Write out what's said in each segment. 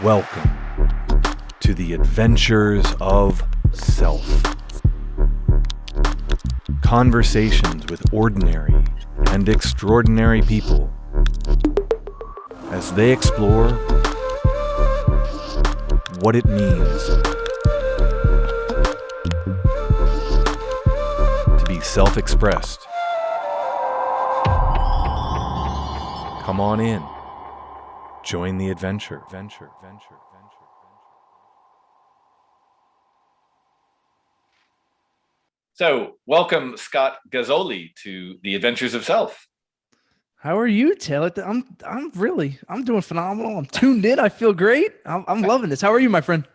Welcome to the adventures of self. Conversations with ordinary and extraordinary people as they explore what it means to be self-expressed. Come on in. Join the adventure. So, welcome, Scott Gazzoli, to the Adventures of Self. How are you, Taylor? I'm doing phenomenal. I'm tuned in. I feel great. I'm loving this. How are you, my friend?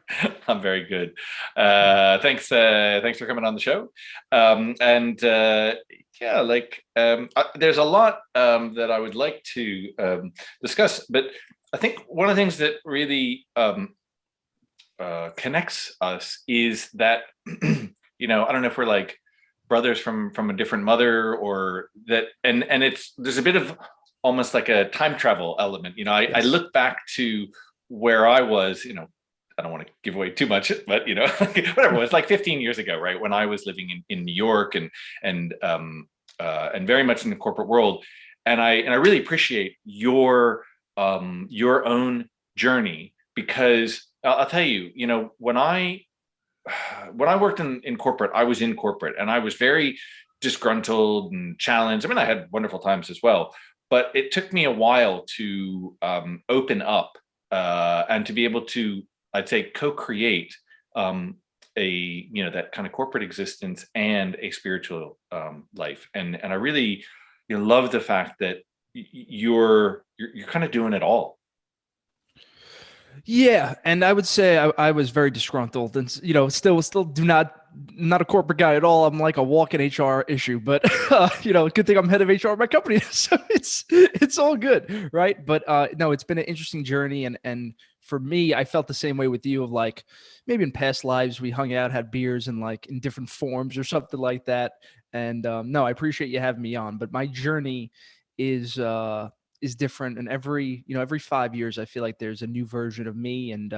I'm very good. Thanks for coming on the show. There's a lot that I would like to discuss, but I think one of the things that really connects us is that I don't know if we're like brothers from a different mother, or that, and there's a bit of almost like a time travel element. Yes. I look back to where I was. I don't want to give away too much, but whatever it was, like 15 years ago, right, when I was living in New York and very much in the corporate world, and I really appreciate your own journey, because I'll tell you, when I worked in corporate, I was in corporate and I was very disgruntled and challenged. I mean, I had wonderful times as well, but it took me a while to open up and to be able to, I'd say, co-create that kind of corporate existence and a spiritual life. And I really love the fact that you're kind of doing it all. Yeah, and I would say I was very disgruntled, and still not a corporate guy at all. I'm like a walking HR issue, but good thing I'm head of HR at my company, so it's all good, right? But no, it's been an interesting journey, and for me, I felt the same way with you. Of like, maybe in past lives we hung out, had beers, and like in different forms or something like that. And no, I appreciate you having me on. But my journey is different, and every 5 years I feel like there's a new version of me. And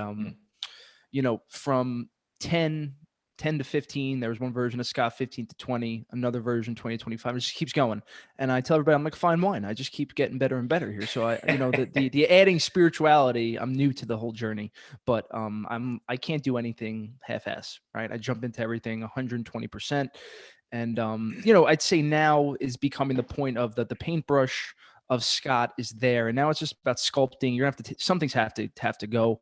from 10 to 15, there was one version of Scott. 15 to 20, another version. 20 to 25, it just keeps going. And I tell everybody I'm like fine wine, I just keep getting better and better here. So the adding spirituality, I'm new to the whole journey, but I can't do anything half-ass, right? I jump into everything 120%. And I'd say now is becoming the point of the paintbrush of Scott is there, and now it's just about sculpting. You're gonna have to some things have to go.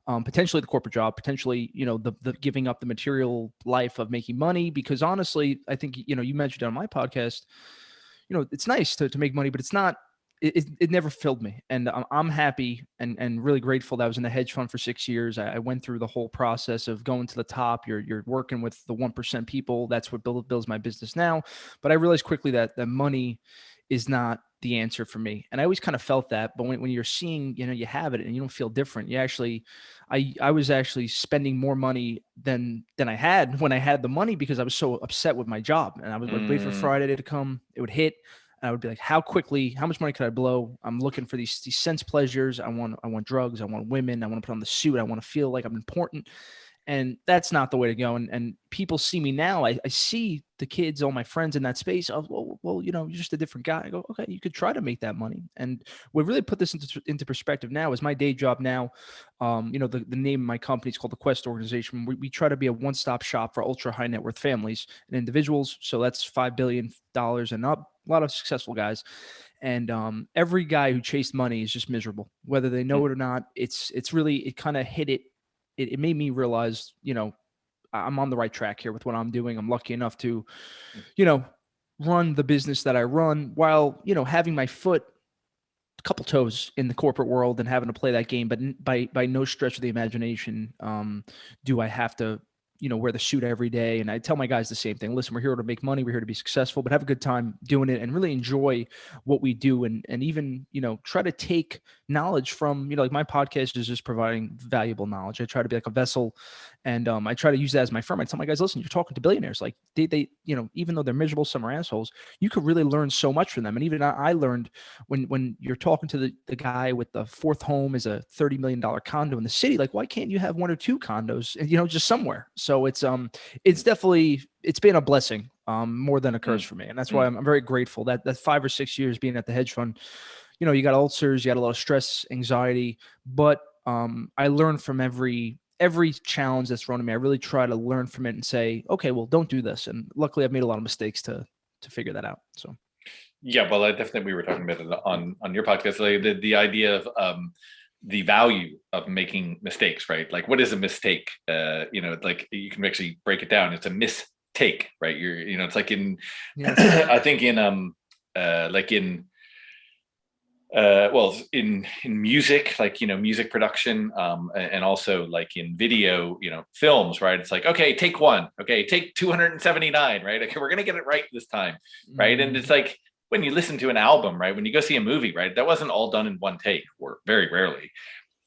Potentially the corporate job, potentially the giving up the material life of making money, because honestly, I think you mentioned on my podcast, it's nice to make money, but it's not. It never filled me, and I'm happy and really grateful that I was in the hedge fund for 6 years. I went through the whole process of going to the top. You're working with the 1% people. That's what builds my business now. But I realized quickly that the money is not the answer for me. And I always kind of felt that, but when you're seeing, you have it and you don't feel different. I was actually spending more money than I had when I had the money, because I was so upset with my job, and I would wait for Friday to come. It would hit, and I would be like, how much money could I blow? I'm looking for these sense pleasures. I want drugs. I want women. I want to put on the suit. I want to feel like I'm important. And that's not the way to go. And people see me now. I see the kids, all my friends in that space of, well, you're just a different guy. I go, okay, you could try to make that money. And what really put this into perspective now is my day job now. The name of my company is called the Quest Organization. We try to be a one-stop shop for ultra high net worth families and individuals. So that's $5 billion and up. A lot of successful guys. And every guy who chased money is just miserable, whether they know it or not. It kind of hit it. It made me realize, I'm on the right track here with what I'm doing. I'm lucky enough to, run the business that I run while, having my foot a couple toes in the corporate world and having to play that game. But by no stretch of the imagination do I have to, wear the suit every day. And I tell my guys the same thing. Listen, we're here to make money. We're here to be successful, but have a good time doing it and really enjoy what we do. And even, try to take knowledge from, like my podcast is just providing valuable knowledge. I try to be like a vessel And I try to use that as my firm. I tell my guys, listen, you're talking to billionaires. Like they, even though they're miserable, some are assholes, you could really learn so much from them. And even I learned when you're talking to the guy with the fourth home is a $30 million condo in the city, like, why can't you have one or two condos, just somewhere? So it's definitely, it's been a blessing, more than a curse for me. And that's why I'm very grateful that 5 or 6 years being at the hedge fund, you got ulcers, you got a lot of stress, anxiety, but I learned from every challenge that's thrown at me. I really try to learn from it and say, okay, well, don't do this. And luckily I've made a lot of mistakes to figure that out. So. Yeah, well, I definitely, we were talking about it on your podcast, like the idea of the value of making mistakes, right? Like, what is a mistake? Like, you can actually break it down. It's a mistake, right? It's like in, I think in in music, like, music production, and also like in video, films, right? It's like, okay, take one, okay, take 279, right? Okay, we're going to get it right this time, right? And it's like, when you listen to an album, right? When you go see a movie, right? That wasn't all done in one take, or very rarely.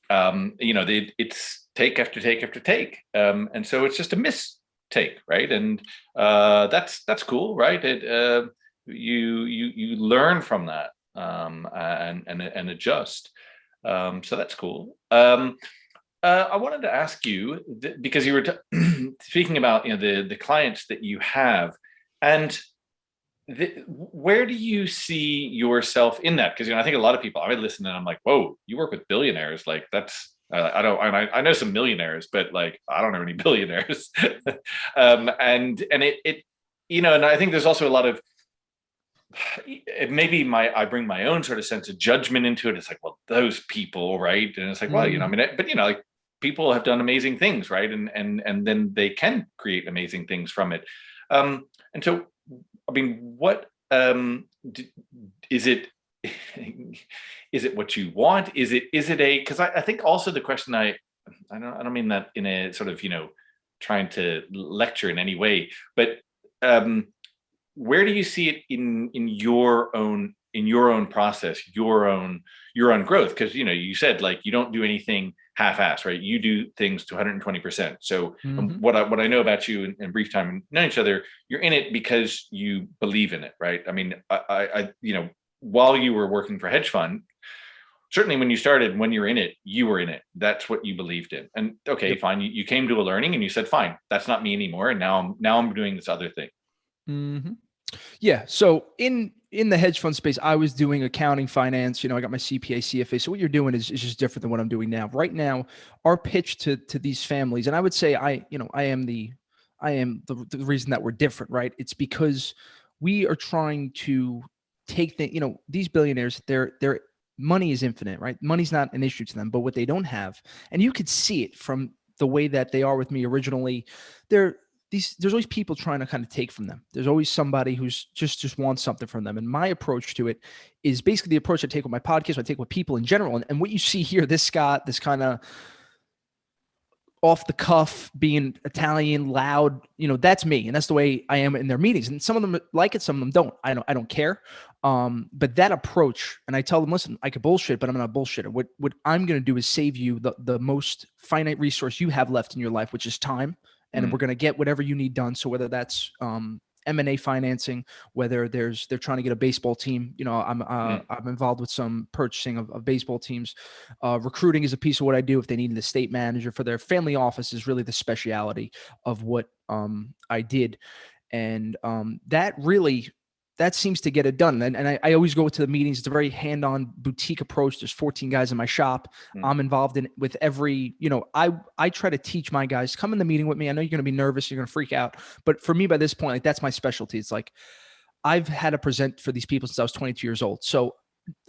It's take after take after take. And so it's just a mistake, right? And that's cool, right? You learn from that. And adjust. So that's cool. I wanted to ask you, because you were speaking about the clients that you have, and where do you see yourself in that? Because I think a lot of people, I listen and I'm like, whoa, you work with billionaires, like that's I know some millionaires, but like I don't know any billionaires. And it and I think there's also a lot of, maybe I bring my own sort of sense of judgment into it. It's like, well, those people, right? And it's like, well, like, people have done amazing things, right? And then they can create amazing things from it. And so, what is it? Is it what you want? Is it a? Because I think also the question, I don't mean that in a sort of trying to lecture in any way, but where do you see it in your own process, your own growth? Because you said, like, you don't do anything half-assed, right? You do things to 120%. So what I know about you in brief time knowing each other, you're in it because you believe in it, right? I mean, I while you were working for a hedge fund, certainly when you started, when you're in it, you were in it. That's what you believed in. And okay, fine, you came to a learning and you said, fine, that's not me anymore, and now I'm doing this other thing. Mm-hmm. Yeah. So in the hedge fund space, I was doing accounting, finance, I got my CPA, CFA. So what you're doing is just different than what I'm doing now. Right now, our pitch to these families, and I would say I am the reason that we're different, right? It's because we are trying to take these billionaires, their money is infinite, right? Money's not an issue to them, but what they don't have, and you could see it from the way that they are with me originally, there's always people trying to kind of take from them. There's always somebody who's just wants something from them. And my approach to it is basically the approach I take with my podcast, I take with people in general. And what you see here, this Scott, this kind of off the cuff, being Italian, loud, that's me. And that's the way I am in their meetings. And some of them like it, some of them don't. I don't care. But that approach, and I tell them, listen, I could bullshit, but I'm not a bullshitter. What I'm going to do is save you the most finite resource you have left in your life, which is time. And we're going to get whatever you need done. So whether that's M&A financing, whether they're trying to get a baseball team, I'm involved with some purchasing of baseball teams. Recruiting is a piece of what I do. If they need an estate manager for their family office, is really the speciality of what I did. And that seems to get it done. And I always go to the meetings. It's a very hand-on boutique approach. There's 14 guys in my shop. I'm involved in with every, I try to teach my guys, come in the meeting with me. I know you're going to be nervous. You're going to freak out. But for me, by this point, like, that's my specialty. It's like, I've had to present for these people since I was 22 years old. So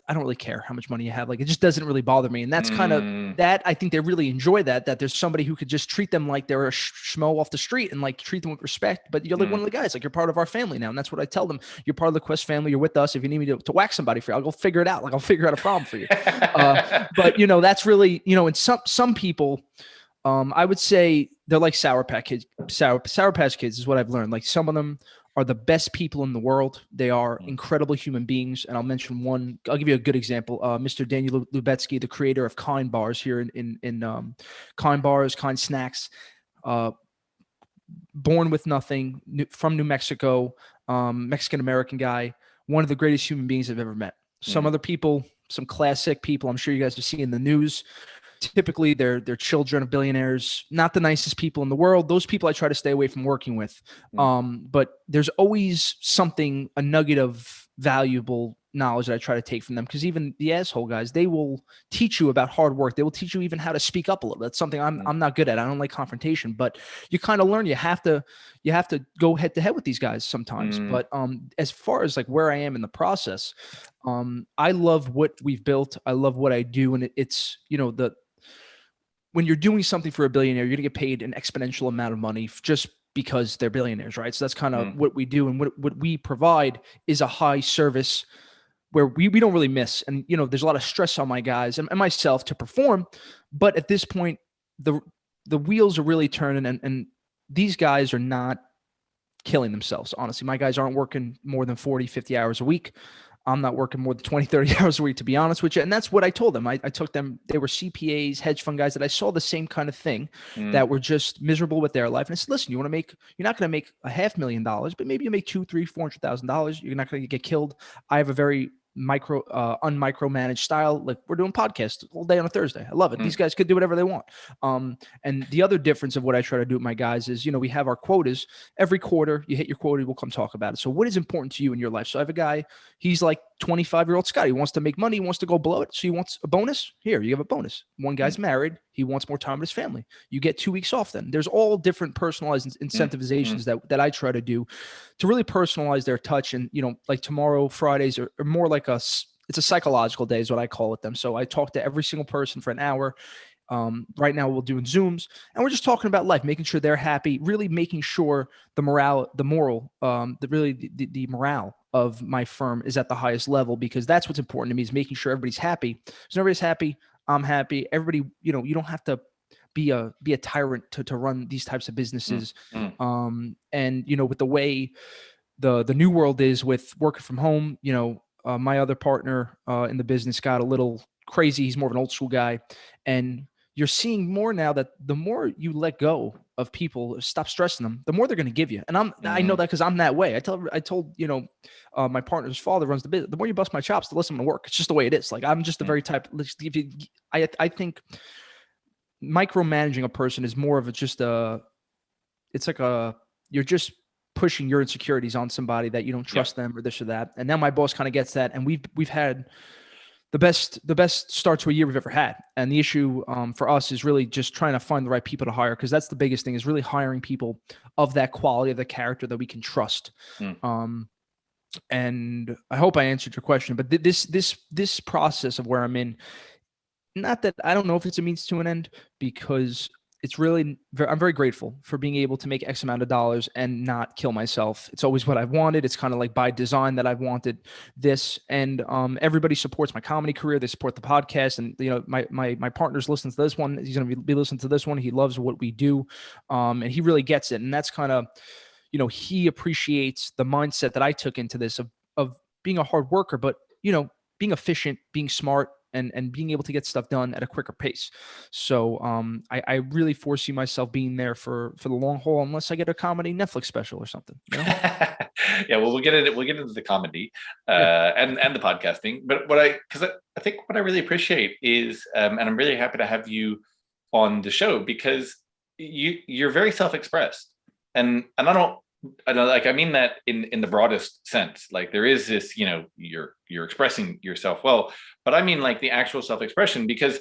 I don't really care how much money you have. Like, it just doesn't really bother me. And that's kind of that. I think they really enjoy that there's somebody who could just treat them like they're a schmo off the street and like treat them with respect. But you're like one of the guys, like, you're part of our family now. And that's what I tell them. You're part of the Quest family. You're with us. If you need me to whack somebody for you, I'll go figure it out. Like, I'll figure out a problem for you. But that's really, and some people, I would say they're like Sour Patch Kids. Sour Patch Kids is what I've learned. Like, some of them are the best people in the world. They are incredible human beings. And I'll mention one. I'll give you a good example. Mr. Daniel Lubetsky, the creator of Kind Bars here in Kind Bars, Kind Snacks. born with nothing, from New Mexico, Mexican American guy, one of the greatest human beings I've ever met. Some other people, some classic people, I'm sure you guys have seen in the news. Typically, they're children of billionaires, not the nicest people in the world. Those people I try to stay away from working with. But there's always something, a nugget of valuable knowledge that I try to take from them, because even the asshole guys, they will teach you about hard work. They will teach you even how to speak up a little. That's something I'm not good at. I don't like confrontation, but you kind of learn. You have to go head to head with these guys sometimes. But as far as like where I am in the process, I love what we've built. I love what I do, and it's when you're doing something for a billionaire, you're gonna get paid an exponential amount of money just because they're billionaires, right? So that's kind of what we do, and what we provide is a high service where we don't really miss. And there's a lot of stress on my guys and myself to perform, but at this point, the wheels are really turning, and these guys are not killing themselves. Honestly, my guys aren't working more than 40, 50 hours a week. I'm not working more than 20, 30 hours a week, to be honest with you. And that's what I told them. I took them, they were CPAs, hedge fund guys that I saw the same kind of thing, that were just miserable with their life. And I said, listen, you're not going to make $500,000, but maybe you make $200,000, $300,000, $400,000. You're not going to get killed. I have a very unmicromanaged style. Like, we're doing podcasts all day on a Thursday. I love it. These guys could do whatever they want. And the other difference of what I try to do with my guys is, we have our quotas every quarter. You hit your quota, we'll come talk about it. So what is important to you in your life? So I have a guy, he's like 25-year-old Scott. He wants to make money. He wants to go blow it. So he wants a bonus. Here, you have a bonus. One guy's married. He wants more time with his family. You get 2 weeks off then. There's all different personalized incentivizations that I try to do to really personalize their touch. And, like tomorrow, Fridays are more like it's a psychological day is what I call it them. So I talk to every single person for an hour. Right now we're doing Zooms, and we're just talking about life, making sure they're happy, really making sure the morale of my firm is at the highest level, because that's what's important to me, is making sure everybody's happy. So everybody's happy, I'm happy. Everybody, you don't have to be a tyrant to run these types of businesses. And with the way the new world is with working from home, my other partner in the business got a little crazy. He's more of an old school guy, and you're seeing more now that the more you let go of people, stop stressing them, the more they're going to give you. And I know that because I'm that way. I told my partner's father runs the business. The more you bust my chops, the less I'm going to work. It's just the way it is. Like, I'm just the very type. I think micromanaging a person is more of you're just pushing your insecurities on somebody that you don't trust them or this or that. And now my boss kind of gets that, and we've had the best start to a year we've ever had. And the issue for us is really just trying to find the right people to hire, because that's the biggest thing, is really hiring people of that quality, of the character that we can trust. And I hope I answered your question, but this process of where I'm in, not that I don't know if it's a means to an end, because it's really, I'm very grateful for being able to make X amount of dollars and not kill myself. It's always what I've wanted. It's kind of like by design that I've wanted this. And everybody supports my comedy career. They support the podcast. And, my partner's listening to this one. He's going to be listening to this one. He loves what we do. And he really gets it. And that's kind of, he appreciates the mindset that I took into this of being a hard worker, but, being efficient, being smart, and being able to get stuff done at a quicker pace. So I really foresee myself being there for the long haul, unless I get a comedy Netflix special or something. Yeah, well, we'll get into the comedy and the podcasting. But because I think what I really appreciate is, and I'm really happy to have you on the show, because you're very self-expressed, and I mean that in the broadest sense. Like, there is this, you're expressing yourself well, but I mean like the actual self-expression, because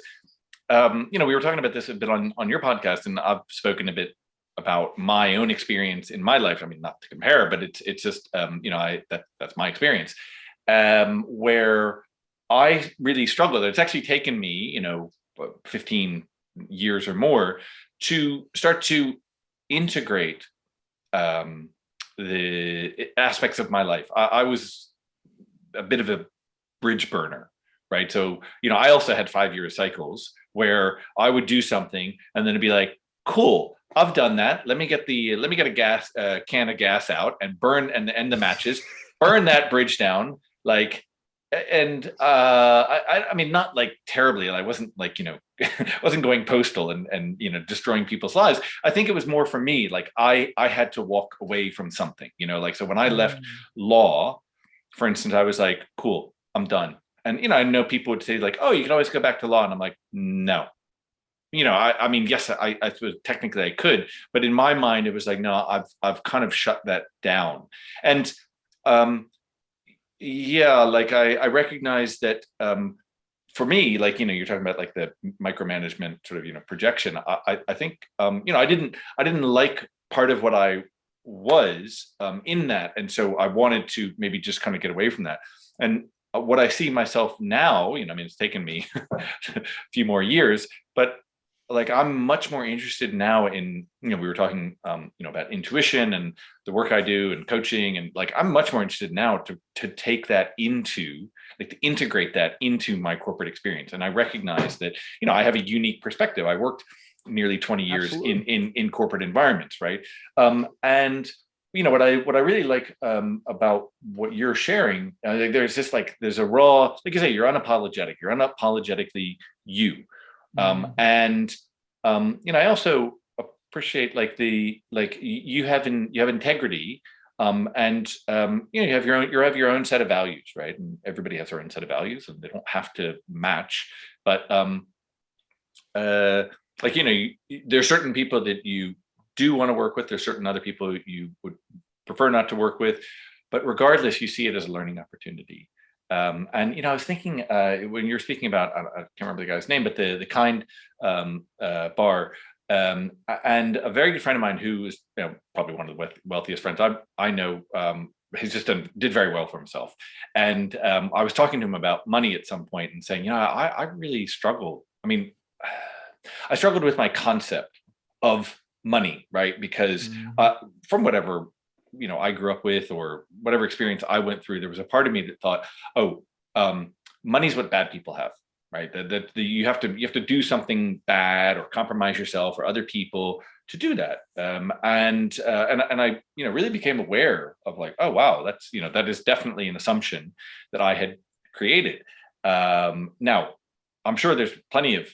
we were talking about this a bit on your podcast, and I've spoken a bit about my own experience in my life. I mean, not to compare, but it's just that's my experience, where I really struggle. It's actually taken me 15 years or more to start to integrate the aspects of my life. I was a bit of a bridge burner, right? So, I also had 5-year cycles where I would do something and then it'd be like, cool, I've done that. Let me get a can of gas out and burn and the matches, burn that bridge down. Like, and I mean, not like terribly. I wasn't like, wasn't going postal and destroying people's lives. I think it was more for me, like I had to walk away from something, like, so when I left law, for instance, I was like, cool, I'm done. And I know people would say like, oh, you can always go back to law, and I'm like, no. I mean, yes, I suppose technically I could, but in my mind, it was like, no, I've kind of shut that down. And yeah, like I recognize that for me, like, you're talking about like the micromanagement sort of, projection. I think, I didn't like part of what I was in that. And so I wanted to maybe just kind of get away from that. And what I see myself now, I mean, it's taken me a few more years, but like I'm much more interested now in, we were talking, about intuition and the work I do and coaching, and like I'm much more interested now to take that into, like, to integrate that into my corporate experience. And I recognize that, I have a unique perspective. I worked nearly 20 years in corporate environments, right? And what I really like about what you're sharing, there's just like, there's a raw, like you say, you're unapologetically you. And I also appreciate like you have integrity, and you have your own set of values, right? And everybody has their own set of values, and they don't have to match. But like, there's certain people that you do want to work with. There's certain other people you would prefer not to work with, but regardless, you see it as a learning opportunity. And I was thinking when you're speaking about, I can't remember the guy's name, but the Kind bar, and a very good friend of mine who is probably one of the wealthiest friends I know. He's just did very well for himself, and I was talking to him about money at some point and saying, I really struggle. I mean, I struggled with my concept of money, right? Because from whatever I grew up with, or whatever experience I went through, there was a part of me that thought, oh, money's what bad people have, right? That you have to do something bad or compromise yourself or other people to do that. And I really became aware of like, oh wow, that's that is definitely an assumption that I had created. Now, I'm sure there's plenty of,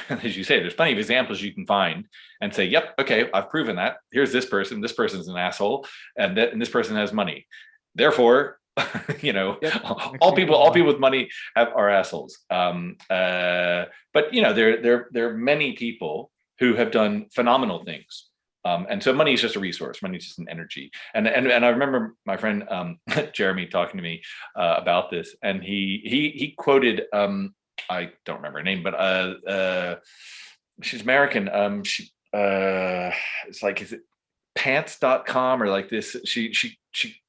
as you say, there's plenty of examples you can find and say, yep, okay, I've proven that. Here's this person's an asshole, and this person has money. Therefore, all people with money are assholes. But there are many people who have done phenomenal things. And so money is just a resource. Money is just an energy. And I remember my friend Jeremy talking to me about this, and he quoted, I don't remember her name, but she's American. It's like, is it pants.com or like this? She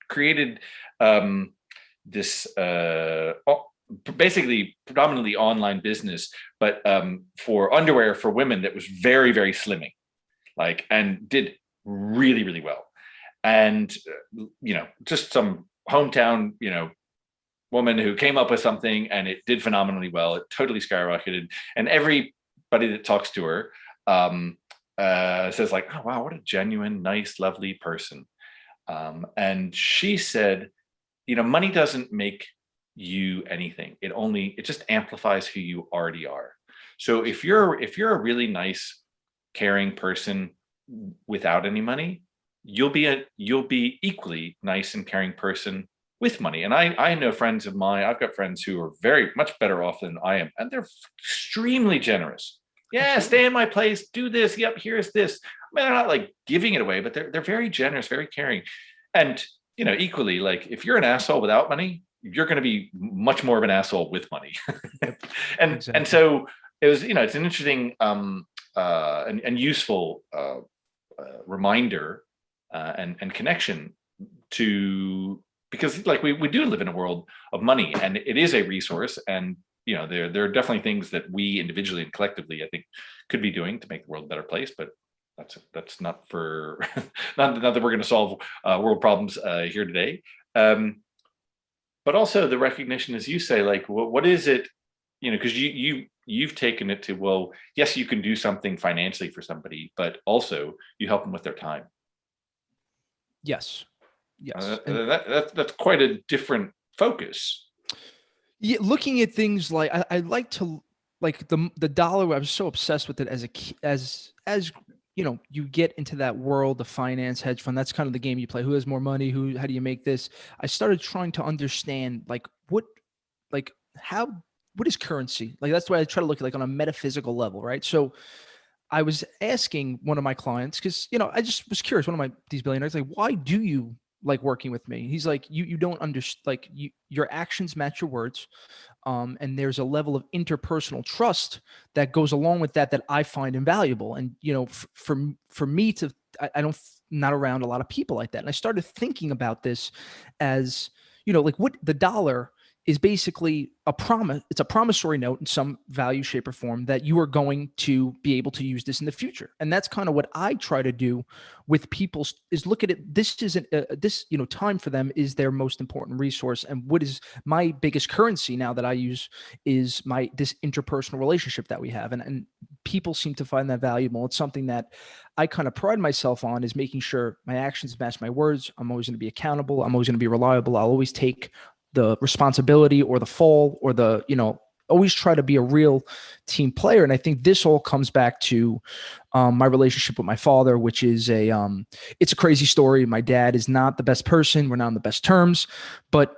created this basically predominantly online business, but for underwear for women that was very, very slimming, like, and did really, really well. And just some hometown woman who came up with something, and it did phenomenally well. It totally skyrocketed, and everybody that talks to her says like, oh wow, what a genuine, nice, lovely person. And she said, money doesn't make you anything. It just amplifies who you already are. So if you're a really nice, caring person without any money, you'll be equally nice and caring person with money. And I know friends of mine, I've got friends who are very much better off than I am, and they're extremely generous. Yeah, stay in my place, do this. Yep, here's this. I mean, they're not like giving it away, but they're very generous, very caring. And equally, like, if you're an asshole without money, you're going to be much more of an asshole with money. And so it was, it's an interesting and useful reminder and connection to, because like we do live in a world of money, and it is a resource, and there are definitely things that we individually and collectively, I think, could be doing to make the world a better place. But that's not for not that we're going to solve world problems here today. But also the recognition, as you say, like, what is it? Because you've taken it to, well, yes, you can do something financially for somebody, but also you help them with their time. Yes. That's quite a different focus. Yeah, looking at things like I like to like the dollar. I was so obsessed with it as as you know, you get into that world of finance, hedge fund. That's kind of the game you play. Who has more money? How do you make this? I started trying to understand like how what is currency? Like that's why I try to look at like on a metaphysical level, right? So I was asking one of my clients because I just was curious. One of these billionaires like, why do you like working with me? He's like, you don't understand. Like your actions match your words, and there's a level of interpersonal trust that goes along with that I find invaluable. And for me to I don't not around a lot of people like that. And I started thinking about this as like what the dollar is basically a promise. It's a promissory note in some value, shape, or form that you are going to be able to use this in the future. And that's kind of what I try to do with people is look at it. This isn't this, time for them is their most important resource. And what is my biggest currency now that I use is this interpersonal relationship that we have. And people seem to find that valuable. It's something that I kind of pride myself on is making sure my actions match my words. I'm always going to be accountable. I'm always going to be reliable. I'll always take the responsibility or the fall or always try to be a real team player. And I think this all comes back to my relationship with my father, which is it's a crazy story. My dad is not the best person. We're not on the best terms, but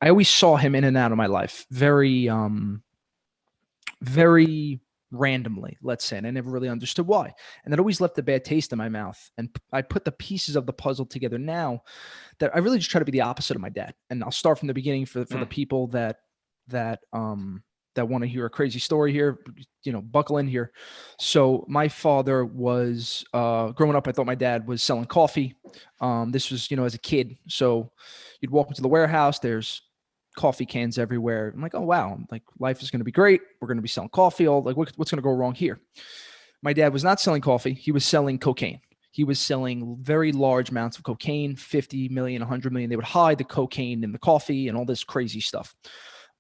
I always saw him in and out of my life very, very randomly, let's say, and I never really understood why. And that always left a bad taste in my mouth. And I put the pieces of the puzzle together now that I really just try to be the opposite of my dad. And I'll start from the beginning for the people that want to hear a crazy story here, buckle in here. So my father was growing up, I thought my dad was selling coffee. This was, as a kid. So you'd walk into the warehouse, there's coffee cans everywhere. I'm like, oh wow, like life is going to be great. We're going to be selling coffee. All like, what's going to go wrong here? My dad was not selling coffee. He was selling cocaine. He was selling very large amounts of cocaine, 50 million, 100 million. They would hide the cocaine in the coffee and all this crazy stuff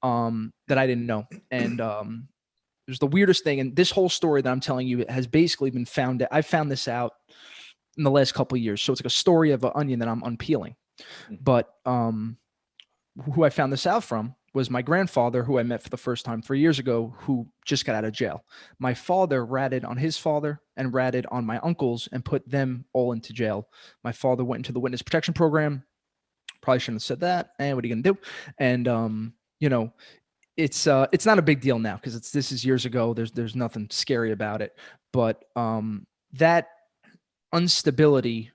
that I didn't know. And it was the weirdest thing. And this whole story that I'm telling you has basically been found. I found this out in the last couple of years. So it's like a story of an onion that I'm unpeeling. But who I found this out from was my grandfather, who I met for the first time 3 years ago, who just got out of jail. My father ratted on his father and ratted on my uncles and put them all into jail. My father went into the witness protection program. Probably shouldn't have said that. And what are you going to do? And, it's not a big deal now because this is years ago. There's nothing scary about it. But that instability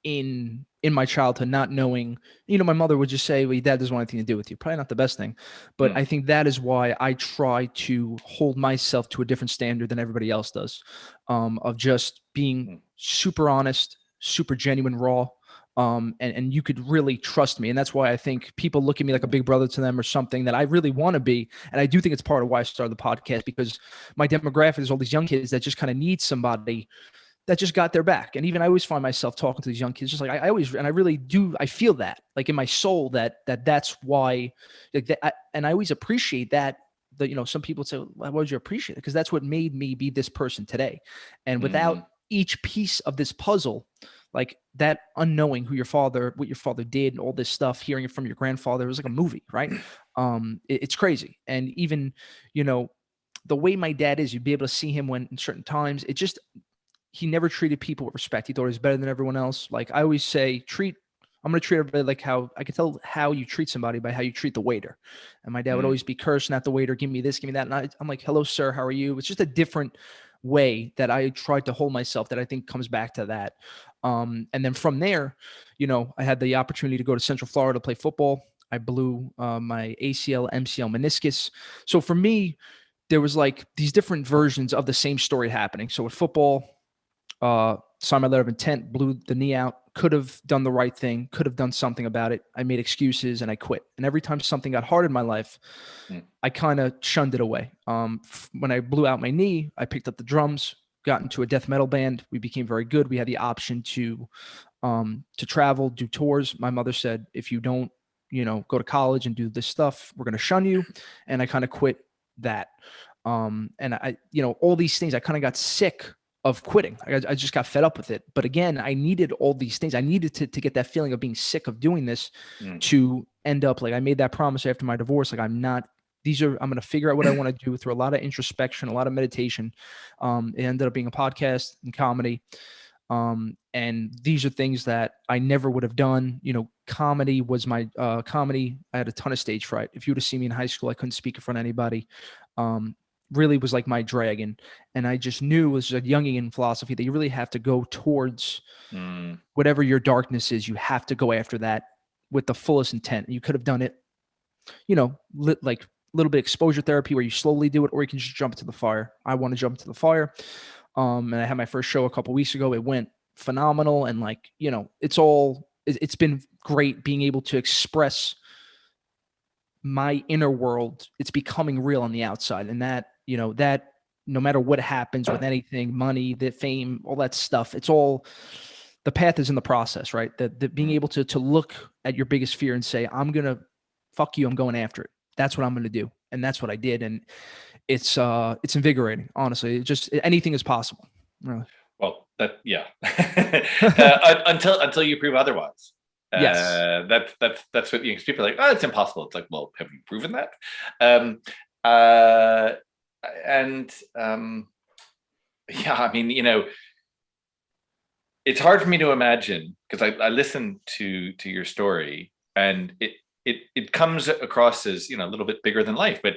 in my childhood, not knowing, my mother would just say, well, your dad doesn't want anything to do with you. Probably not the best thing. But I think that is why I try to hold myself to a different standard than everybody else does, of just being super honest, super genuine, raw. And you could really trust me. And that's why I think people look at me like a big brother to them or something that I really want to be. And I do think it's part of why I started the podcast, because my demographic is all these young kids that just kind of need somebody that just got their back. And even I always find myself talking to these young kids, just like I always, and I really do, I feel that like in my soul that's why, like that, and I always appreciate that. Some people say, why would you appreciate it? Because that's what made me be this person today. And without each piece of this puzzle, like that unknowing what your father did and all this stuff, hearing it from your grandfather, it was like a movie, right? It's crazy. And even, the way my dad is, you'd be able to see him when in certain times, he never treated people with respect. He thought he was better than everyone else. Like I always say, I'm going to treat everybody like how I can tell how you treat somebody by how you treat the waiter. And my dad would always be cursing at the waiter, give me this, give me that. And I'm like, hello, sir, how are you? It's just a different way that I tried to hold myself that I think comes back to that. And then from there, I had the opportunity to go to Central Florida to play football. I blew my ACL, MCL, meniscus. So for me, there was like these different versions of the same story happening. So with football, signed my letter of intent, blew the knee out, could have done the right thing, could have done something about it. I made excuses and I quit. And every time something got hard in my life, I kind of shunned it away. When I blew out my knee, I picked up the drums, got into a death metal band. We became very good. We had the option to travel, do tours. My mother said, if you don't, go to college and do this stuff, we're going to shun you. And I kind of quit that. And I, all these things, I kind of got sick of quitting. I just got fed up with it. But again, I needed all these things. I needed to get that feeling of being sick of doing this to end up like, I made that promise after my divorce. Like, I'm going to figure out what I want to do through a lot of introspection, a lot of meditation. It ended up being a podcast and comedy. And these are things that I never would have done. Comedy was my comedy. I had a ton of stage fright. If you would have seen me in high school, I couldn't speak in front of anybody. Really was like my dragon. And I just knew, it was a Jungian philosophy, that you really have to go towards whatever your darkness is. You have to go after that with the fullest intent. You could have done it, like a little bit of exposure therapy where you slowly do it, or you can just jump into the fire. I want to jump into the fire. And I had my first show a couple weeks ago. It went phenomenal. And it's been great being able to express my inner world. It's becoming real on the outside. And that no matter what happens with anything, money, the fame, all that stuff, it's all, the path is in the process, right? That being able to look at your biggest fear and say, I'm going to fuck you. I'm going after it. That's what I'm going to do. And that's what I did. And it's invigorating, honestly. It just, anything is possible. Really. Well, until you prove otherwise. Yes. That's what people are like, oh, it's impossible. It's like, well, have you proven that? It's hard for me to imagine, because I listened to your story, and it comes across as, a little bit bigger than life, but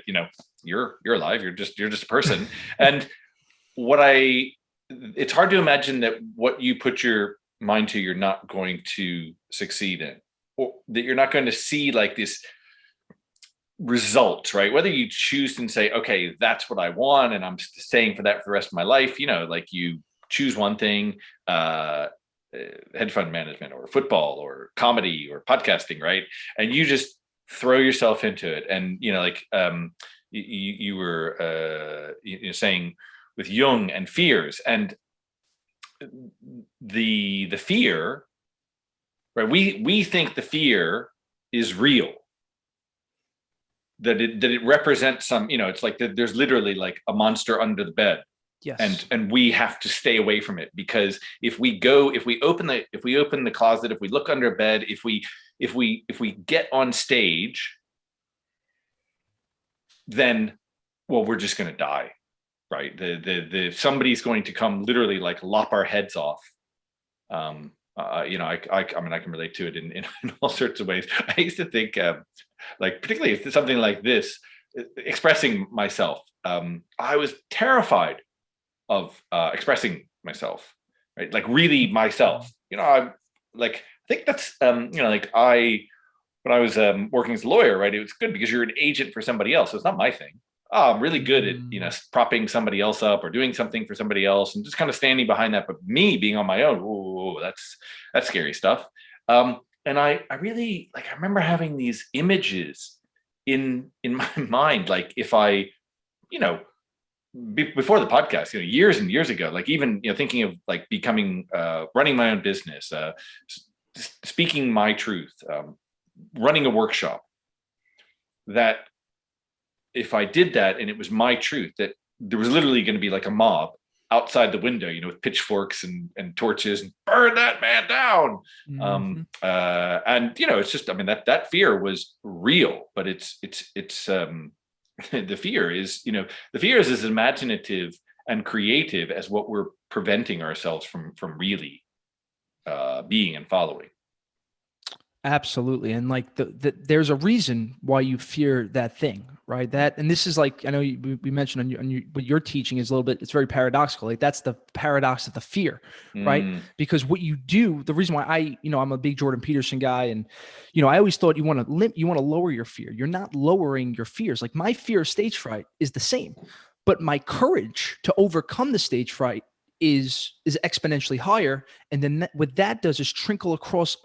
you're alive. You're just a person. And it's hard to imagine that what you put your mind to, you're not going to succeed in, or that you're not going to see like this result, right? Whether you choose and say, okay, that's what I want, and I'm staying for that for the rest of my life, like you choose one thing, hedge fund management or football or comedy or podcasting, right? And you just throw yourself into it. And, you were saying with Jung and fears, and the fear, right? We think the fear is real, that it represents some, it's like there's literally like a monster under the bed. Yes. And we have to stay away from it, because if we open the closet, if we look under a bed, if we get on stage, then, well, we're just going to die, right? Somebody's going to come literally like lop our heads off. I mean, I can relate to it in all sorts of ways. I used to think, like, particularly if something like this, expressing myself, I was terrified of expressing myself, right? Like really myself. I think that's when I was working as a lawyer, right? It was good because you're an agent for somebody else. So it's not my thing. Oh, I'm really good at propping somebody else up or doing something for somebody else and just kind of standing behind that. But me being on my own, ooh, that's scary stuff. And I really I remember having these images in my mind, like if I, before the podcast, years and years ago, like even, thinking of like becoming, running my own business, speaking my truth, running a workshop, that if I did that and it was my truth, that there was literally going to be like a mob outside the window, with pitchforks and torches, and burn that man down. Mm-hmm. And it's just, I mean, that fear was real, but it's the fear is as imaginative and creative as what we're preventing ourselves from really being and following. Absolutely. And like there's a reason why you fear that thing, right? And this is like, I know we mentioned what you're teaching is a little bit, it's very paradoxical. Like that's the paradox of the fear, right? Because what you do, the reason why I'm a big Jordan Peterson guy, and, I always thought you want to lower your fear. You're not lowering your fears. Like my fear of stage fright is the same, but my courage to overcome the stage fright is exponentially higher. And then what that does is trickle across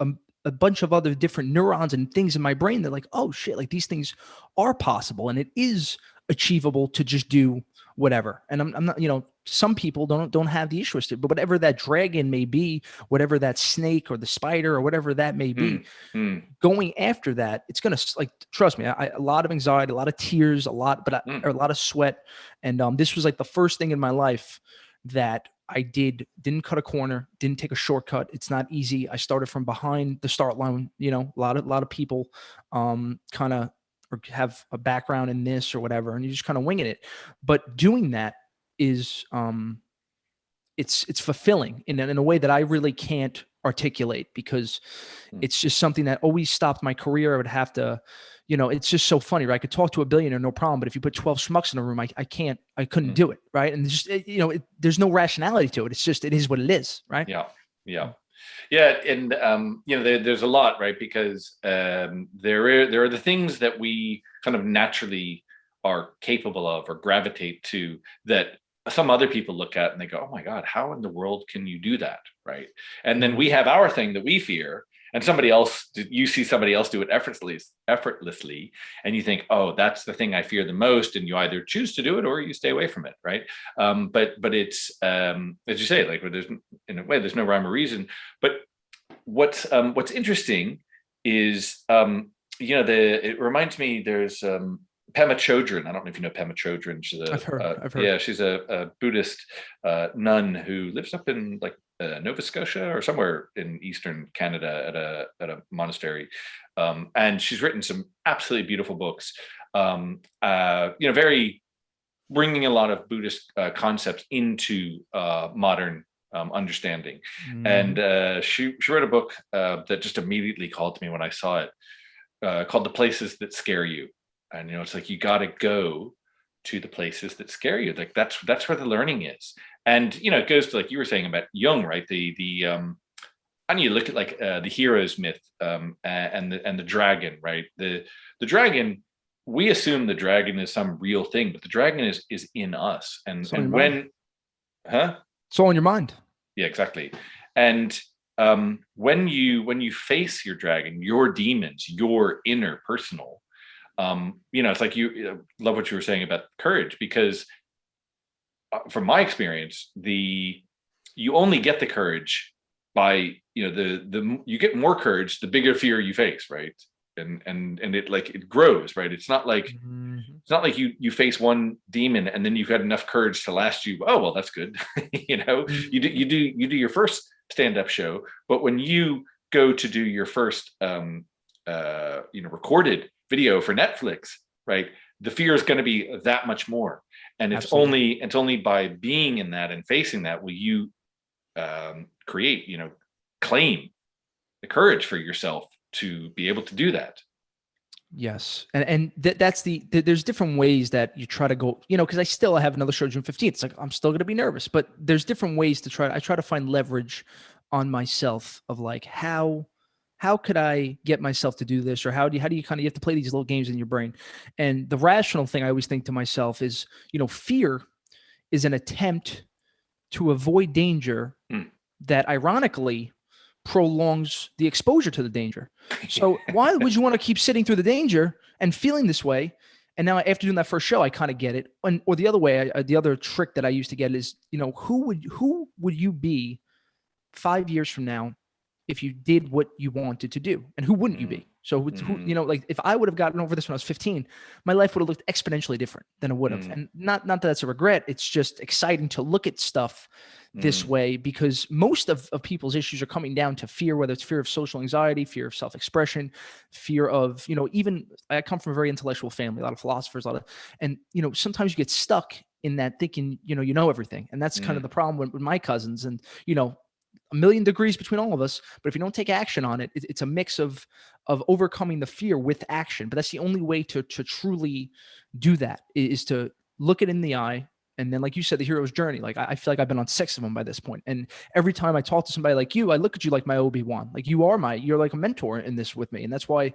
a bunch of other different neurons and things in my brain. They're like, oh shit, like these things are possible and it is achievable to just do whatever. And I'm not, some people don't have the issue with it, but whatever that dragon may be, whatever that snake or the spider or whatever that may be, going after that, it's going to, like, trust me, a lot of anxiety, a lot of tears, a lot of sweat. And this was like the first thing in my life that I didn't cut a corner, didn't take a shortcut. It's not easy. I started from behind the start line. A lot of people kind of have a background in this or whatever, and you just kind of winging it. But doing that is it's fulfilling in a way that I really can't articulate, because it's just something that always stopped my career. I would have to, it's just so funny, right? I could talk to a billionaire, no problem. But if you put 12 schmucks in a room, I couldn't do it. Right. And just, there's no rationality to it. It's just, it is what it is. Right. Yeah. Yeah. Yeah. And, there's a lot, right? Because there are the things that we kind of naturally are capable of or gravitate to that some other people look at and they go, oh my God, how in the world can you do that? Right. And then we have our thing that we fear, and you see somebody else do it effortlessly, and you think, oh, that's the thing I fear the most. And you either choose to do it or you stay away from it. Right. But it's, as you say, like, there's no rhyme or reason. But what's interesting is, it reminds me, there's, Pema Chodron. I don't know if you know Pema Chodron. She's I've heard. Yeah, she's a Buddhist nun who lives up in like Nova Scotia or somewhere in Eastern Canada at a monastery, and she's written some absolutely beautiful books. Very bringing a lot of Buddhist concepts into modern understanding. And she wrote a book that just immediately called to me when I saw it, called "The Places That Scare You." And, it's like, you got to go to the places that scare you. Like that's where the learning is. And, it goes to, like you were saying about Jung, right? And you look at like the hero's myth and the dragon, right? The dragon, we assume the dragon is some real thing, but the dragon is in us. And when, It's all in your mind. Yeah, exactly. And when you face your dragon, your demons, your inner personal, it's like, you love what you were saying about courage, because from my experience, you only get the courage by, you get more courage the bigger fear you face, right? And it grows, right? It's not like you face one demon and then you've got enough courage to last you. Oh, well, that's good. You do your first stand-up show, but when you go to do your first recorded video for Netflix, right? The fear is going to be that much more. And it's only by being in that and facing that will you claim the courage for yourself to be able to do that. Yes. And that's there's different ways that you try to go, because I still have another show June 15th. It's like, I'm still going to be nervous, but there's different ways I try to find leverage on myself of like, how could I get myself to do this? Or how do you you have to play these little games in your brain? And the rational thing I always think to myself is, fear is an attempt to avoid danger that ironically prolongs the exposure to the danger. So why would you want to keep sitting through the danger and feeling this way? And now after doing that first show, I kind of get it. Or the other way, the other trick that I used to get is, who would you be 5 years from now if you did what you wanted to do, and who wouldn't you be? So like if I would have gotten over this when I was 15, my life would have looked exponentially different than it would have. And not that that's a regret. It's just exciting to look at stuff this way, because most of people's issues are coming down to fear, whether it's fear of social anxiety, fear of self-expression, fear of, even I come from a very intellectual family, a lot of philosophers, and sometimes you get stuck in that thinking, you know everything. And that's kind of the problem with my cousins, and, a million degrees between all of us, but if you don't take action on it, it's a mix of overcoming the fear with action. But that's the only way to truly do that, is to look it in the eye. And then, like you said, the hero's journey. Like I feel like I've been on 6 of them by this point. And every time I talk to somebody like you, I look at you like my Obi-Wan. Like you're like a mentor in this with me. And that's why,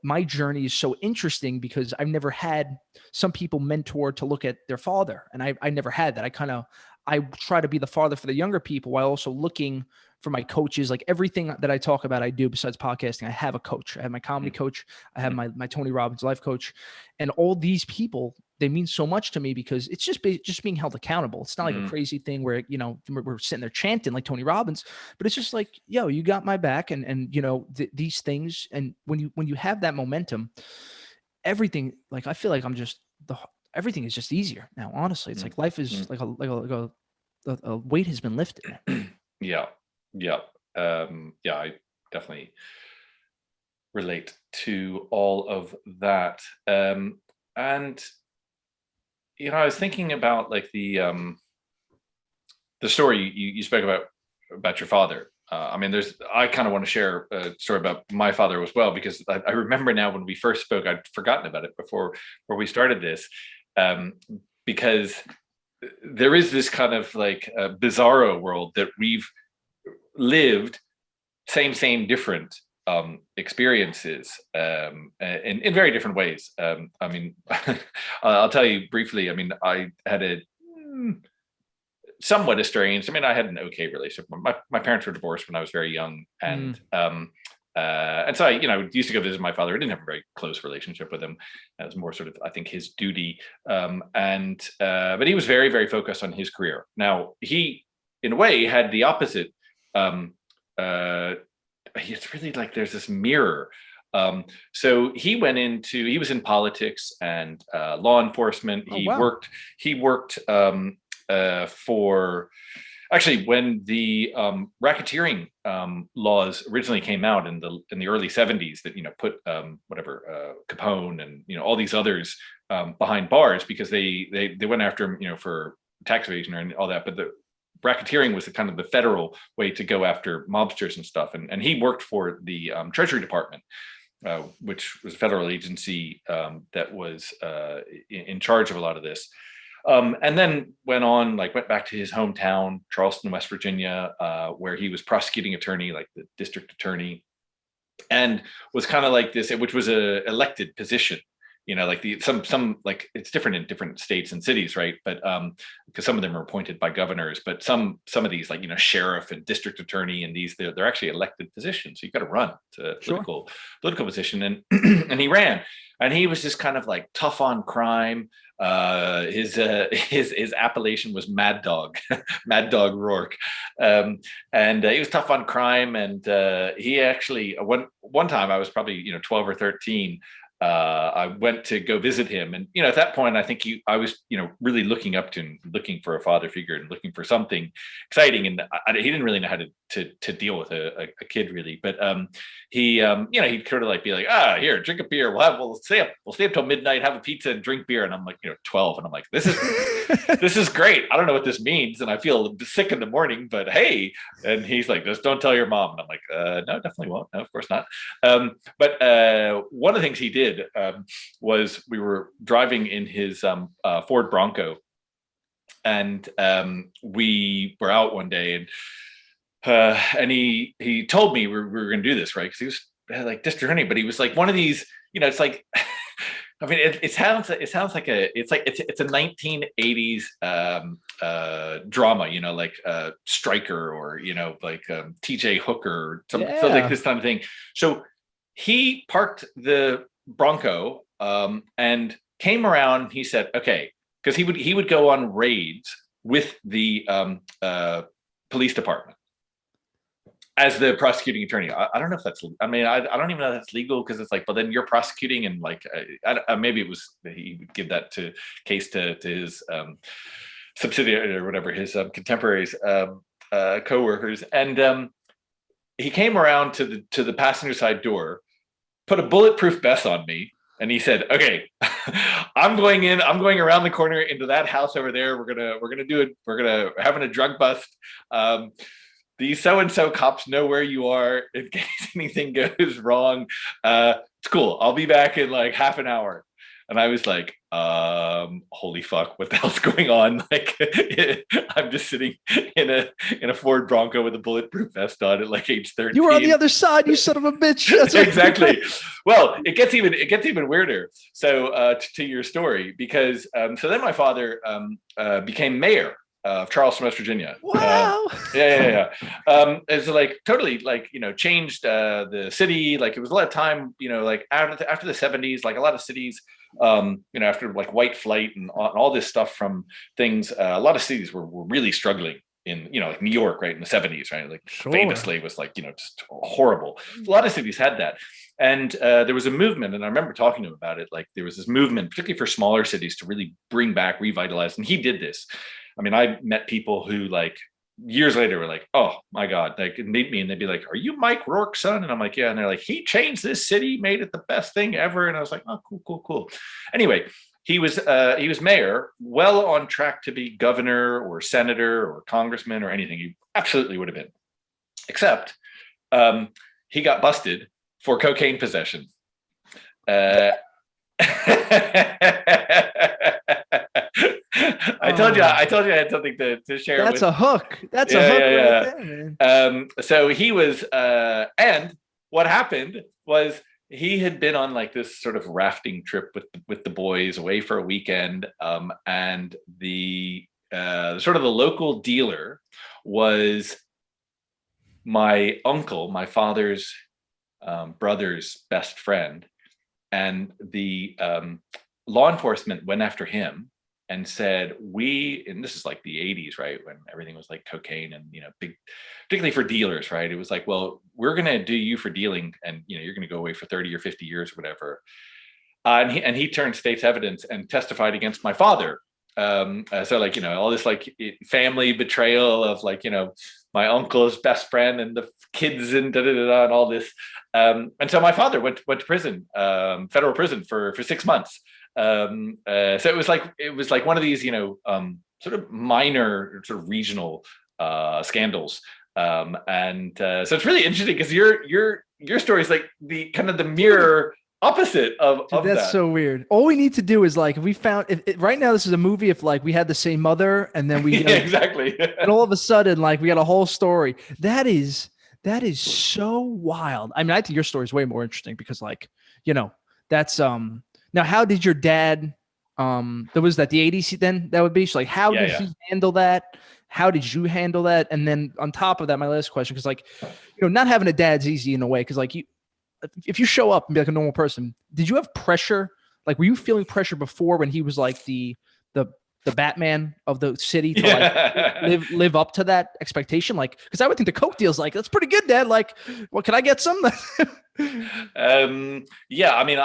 my journey is so interesting, because I've never had some people mentor to look at their father. And I never had that. I try to be the father for the younger people while also looking for my coaches. Like everything that I talk about, I do besides podcasting. I have a coach. I have my comedy coach. I have my Tony Robbins life coach, and all these people, they mean so much to me, because it's just being held accountable. It's not like a crazy thing where, we're sitting there chanting like Tony Robbins, but it's just like, yo, you got my back. And these things. And when you have that momentum, everything, like, I feel like everything is just easier now. Honestly, it's like life is like a weight has been lifted. Yeah. I definitely relate to all of that. And I was thinking about like the story you spoke about your father. I kind of want to share a story about my father as well, because I remember now when we first spoke, I'd forgotten about it before we started this, because there is this kind of like bizarro world that we've lived, same, different experiences in very different ways. I'll tell you briefly. I had a somewhat estranged. I had an okay relationship. My parents were divorced when I was very young, and so I used to go visit my father. I didn't have a very close relationship with him. It was more sort of, I think, his duty. But he was very, very focused on his career. Now, he, in a way, had the opposite. It's really like there's this mirror. So he was in politics and law enforcement. He worked for, actually, when the racketeering laws originally came out in the early 70s, that put Capone and all these others behind bars, because they went after him for tax evasion and all that. But the racketeering was the kind of the federal way to go after mobsters and stuff. And he worked for the Treasury Department, which was a federal agency that was in charge of a lot of this. And then went back to his hometown, Charleston, West Virginia, where he was prosecuting attorney, like the district attorney, and was kind of like this, which was a elected position. Like some like it's different in different states and cities, right? But because some of them are appointed by governors, but some of these, like sheriff and district attorney, and they're actually elected positions. So you've got to run to political position, and and he ran, and he was just kind of like tough on crime. His appellation was Mad Dog, Mad Dog Rourke, and he was tough on crime. And he actually one time, I was probably 12 or 13. I went to go visit him, and at that point, I think I was really looking up to him, looking for a father figure and looking for something exciting. And he didn't really know how to deal with a kid, really. But he'd sort of like be like, here, drink a beer. We'll stay up till midnight, have a pizza and drink beer. And I'm like 12, and I'm like, this is great. I don't know what this means, and I feel sick in the morning, but hey. And he's like, just don't tell your mom. And I'm like, no, definitely won't. No, of course not. But one of the things he did was, we were driving in his Ford Bronco, and we were out one day, and he told me we were going to do this, right? Because he was like district attorney, but he was like one of these, it's like, it sounds like it's a 1980s drama, like Stryker, or like TJ Hooker, or something like this kind of thing. So he parked the Bronco and came around. He said, okay, because he would go on raids with the police department as the prosecuting attorney. I don't know if that's, I don't even know if that's legal, because it's like, but then you're prosecuting, and like maybe it was, he would give that case to his subsidiary or whatever, his contemporaries, co-workers. And he came around to the passenger side door, put a bulletproof vest on me, and he said, okay, I'm going around the corner into that house over there. We're having a drug bust. These so-and-so cops know where you are in case anything goes wrong. It's cool. I'll be back in like half an hour. And I was like, holy fuck, what the hell's going on? Like, I'm just sitting in a Ford Bronco with a bulletproof vest on at like age 13. You were on the other side, you son of a bitch. That's exactly. Well, it gets even weirder. So to your story, because so then my father became mayor of Charleston, West Virginia. Wow. It's like totally like, changed the city. Like, it was a lot of time, like after the 70s, like a lot of cities, after like white flight and all this stuff from things, a lot of cities were really struggling in, like New York, right, in the 70s, right? Like famously was like, just horrible. A lot of cities had that. And there was a movement, and I remember talking to him about it. Like, there was this movement, particularly for smaller cities, to really bring back, revitalize. And he did this. I mean, I met people who like years later were like, oh my God, they could meet me and they'd be like, are you Mike Rourke's son? And I'm like, yeah. And they're like, he changed this city, made it the best thing ever. And I was like, oh, cool. Anyway, he was mayor, well on track to be governor or senator or congressman or anything. He absolutely would have been, except he got busted for cocaine possession. I told you I had something to share. That's a hook. That's a hook right there, man. So he was, and what happened was he had been on like this sort of rafting trip with the boys away for a weekend, and the sort of the local dealer was my uncle, my father's brother's best friend. And the law enforcement went after him and said, and this is like the 80s, right? When everything was like cocaine and, big, particularly for dealers, right? It was like, well, we're going to do you for dealing and, you're going to go away for 30 or 50 years or whatever. And he turned state's evidence and testified against my father. So like, all this like family betrayal of like, my uncle's best friend and the kids and and all this. And so my father went to prison, federal prison for 6 months. So it was like one of these, sort of minor sort of regional scandals. So it's really interesting because your story is like the kind of the mirror opposite of Dude, that's that. so weird. All we need to do is like, if we found right now, this is a movie. If like we had the same mother and then we, yeah, exactly. and all of a sudden, like we got a whole story. That is so wild. I mean, I think your story is way more interesting because like, that's, now how did your dad, there was that the 80s then that would be, so like, how did he handle that? How did you handle that? And then on top of that, my last question, because like, not having a dad's easy in a way. Cause like if you show up and be like a normal person, did you have pressure? Like, were you feeling pressure before when he was like the Batman of the city to like live up to that expectation? Like, because I would think the coke deal's like, that's pretty good, Dad. Like, well, can I get some? Yeah, I mean,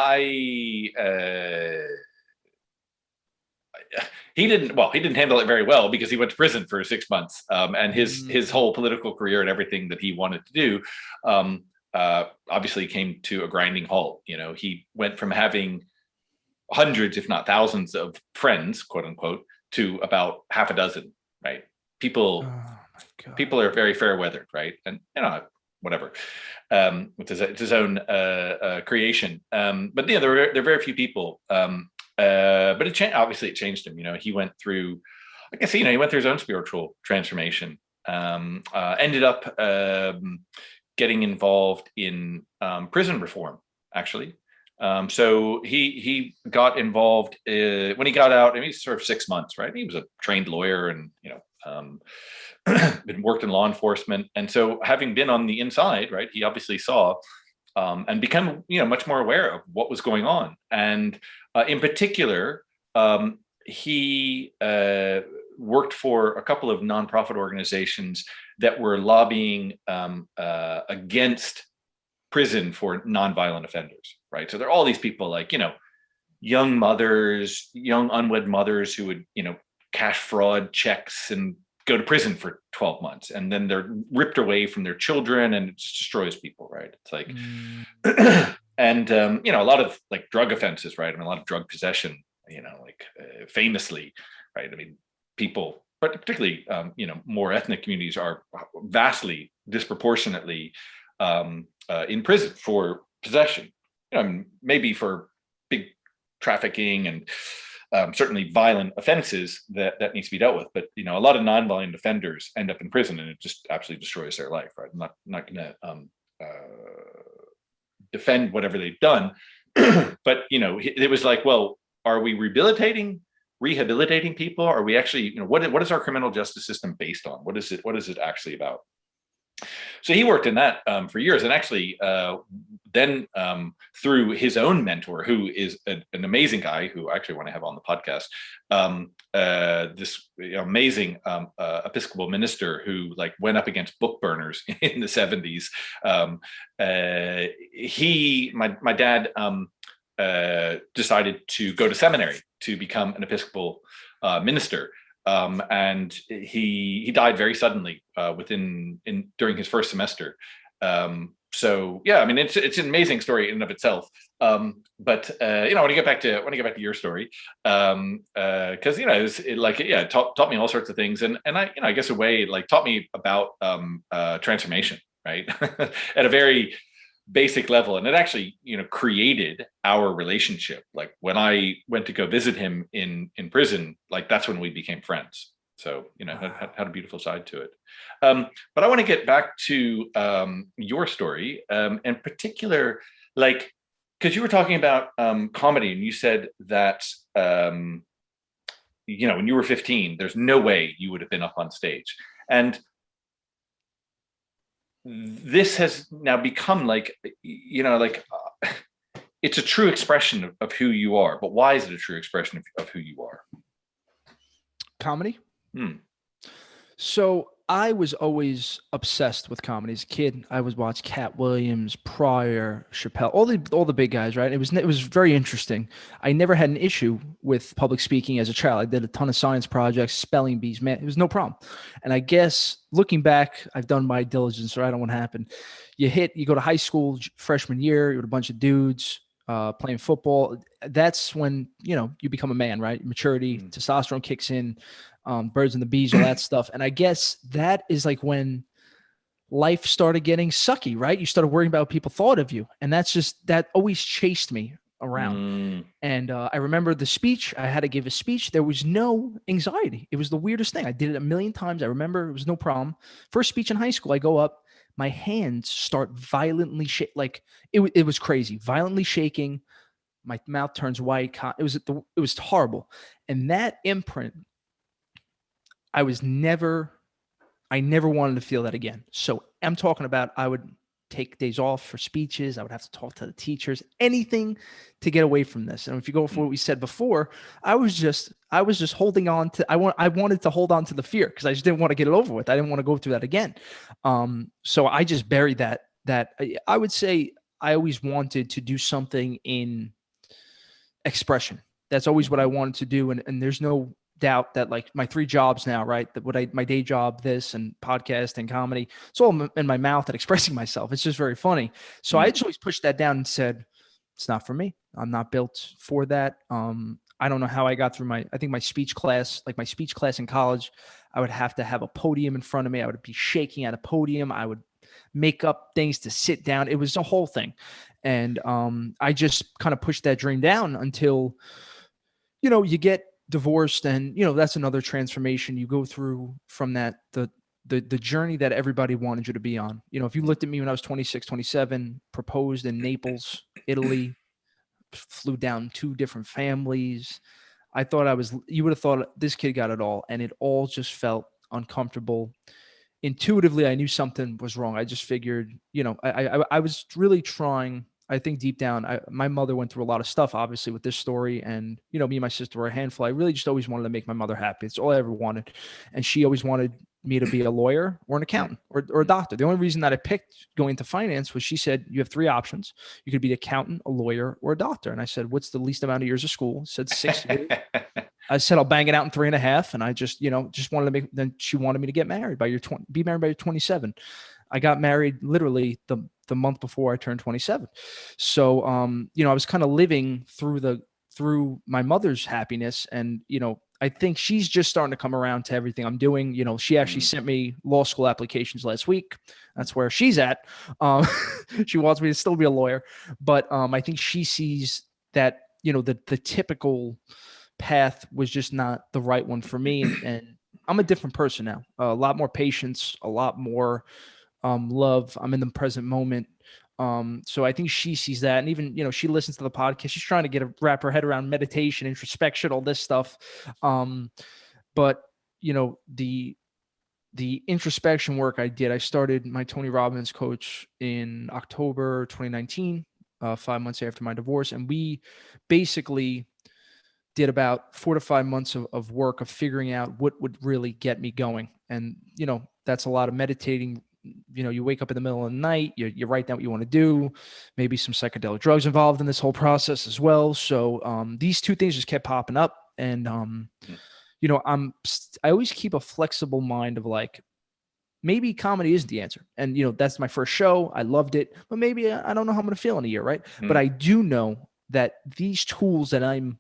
he didn't handle it very well because he went to prison for 6 months, and his whole political career and everything that he wanted to do, obviously came to a grinding halt. He went from having hundreds, if not thousands, of friends, quote unquote, to about half a dozen. Right? People are very fair weathered, right? And whatever. It's his own creation. But there are very few people. But obviously it changed him. He went through, I guess, he went through his own spiritual transformation. Ended up getting involved in prison reform, actually. So he got involved when he got out. I mean, he served 6 months, right? He was a trained lawyer and worked in law enforcement. And so, having been on the inside, right, he obviously saw and become much more aware of what was going on. And in particular, he worked for a couple of nonprofit organizations that were lobbying against prison for nonviolent offenders, right? So there are all these people like, young mothers, young unwed mothers who would, cash fraud checks and go to prison for 12 months. And then they're ripped away from their children and it just destroys people, right? It's like, and, a lot of like drug offenses, right? I mean, a lot of drug possession, famously, right? I mean, people, but particularly, more ethnic communities are vastly disproportionately in prison for possession, maybe for big trafficking and certainly violent offenses that needs to be dealt with. But, a lot of nonviolent offenders end up in prison and it just absolutely destroys their life, right? I'm not going to defend whatever they've done. But, it was like, well, are we rehabilitating people? Are we actually, what is our criminal justice system based on? What is it actually about? So he worked in that for years, and actually then through his own mentor, who is an amazing guy who I actually want to have on the podcast, this amazing Episcopal minister who like went up against book burners in the 70s. My dad decided to go to seminary to become an Episcopal minister. and he died very suddenly during his first semester. So yeah, I mean, it's an amazing story in and of itself. But I want to get back to your story, because it taught me all sorts of things, and I guess a way, like, taught me about transformation, right, at a very basic level. And it actually created our relationship. Like, when I went to go visit him in prison, like, that's when we became friends. So had a beautiful side to it. But I want to get back to your story, in particular, like, because you were talking about comedy, and you said that when you were 15, there's no way you would have been up on stage. And this has now become it's a true expression of who you are. But why is it a true expression of who you are? Comedy. So I was always obsessed with comedy as a kid. I would watch Cat Williams, Pryor, Chappelle, all the big guys, right? It was very interesting. I never had an issue with public speaking as a child. I did a ton of science projects, spelling bees, man, it was no problem. And I guess looking back, I've done my diligence, right, on what happened. You go to high school freshman year, you're with a bunch of dudes playing football. That's when you become a man, right? Maturity, testosterone kicks in. Birds and the bees, all that stuff. And I guess that is like when life started getting sucky, right? You started worrying about what people thought of you. And that always chased me around. And I remember the speech. I had to give a speech. There was no anxiety. It was the weirdest thing. I did it a million times. I remember it was no problem. First speech in high school, I go up, my hands start violently like it was crazy, violently shaking. My mouth turns white. It was horrible. And that imprint, I never wanted to feel that again. So I'm talking about, I would take days off for speeches. I would have to talk to the teachers, anything to get away from this. And if you go for what we said before, I was just holding on to, I wanted to hold on to the fear, because I just didn't want to get it over with. I didn't want to go through that again. So I just buried that I would say I always wanted to do something in expression. That's always what I wanted to do. And there's no doubt that, like, my 3 jobs now, right? My day job, this, and podcast and comedy, it's all in my mouth and expressing myself. It's just very funny. So I just always pushed that down and said, it's not for me. I'm not built for that. I don't know how I got through my speech class in college. I would have to have a podium in front of me. I would be shaking at a podium. I would make up things to sit down. It was a whole thing. And I just kind of pushed that dream down until, you get divorced, and that's another transformation you go through from that, the journey that everybody wanted you to be on. If you looked at me when I was 26, 27, proposed in Naples, Italy, flew down 2 different families, you would have thought this kid got it all, and it all just felt uncomfortable. Intuitively, I knew something was wrong. I just figured, I was really trying. I think deep down, my mother went through a lot of stuff, obviously, with this story. And, me and my sister were a handful. I really just always wanted to make my mother happy. It's all I ever wanted. And she always wanted me to be a lawyer or an accountant or a doctor. The only reason that I picked going into finance was she said, you have 3 options. You could be an accountant, a lawyer, or a doctor. And I said, what's the least amount of years of school? Said 6 years. I said, I'll bang it out in 3.5. And I just wanted to then she wanted me to get married be married by your 27. I got married literally the month before I turned 27. So, I was kind of living through my mother's happiness. And, I think she's just starting to come around to everything I'm doing. She actually sent me law school applications last week. That's where she's at. She wants me to still be a lawyer, but I think she sees that, the typical path was just not the right one for me. And I'm a different person now, a lot more patience, a lot more love. I'm in the present moment. So I think she sees that. And even, she listens to the podcast. She's trying to wrap her head around meditation, introspection, all this stuff. But the introspection work I did, I started my Tony Robbins coach in October 2019, 5 months after my divorce. And we basically did about 4 to 5 months of work of figuring out what would really get me going. And, that's a lot of meditating. You wake up in the middle of the night, you write down what you want to do, maybe some psychedelic drugs involved in this whole process as well. So these 2 things just kept popping up. And, I always keep a flexible mind of like, maybe comedy is the answer. And, that's my first show. I loved it, but maybe I don't know how I'm going to feel in a year. Right. But I do know that these tools that I'm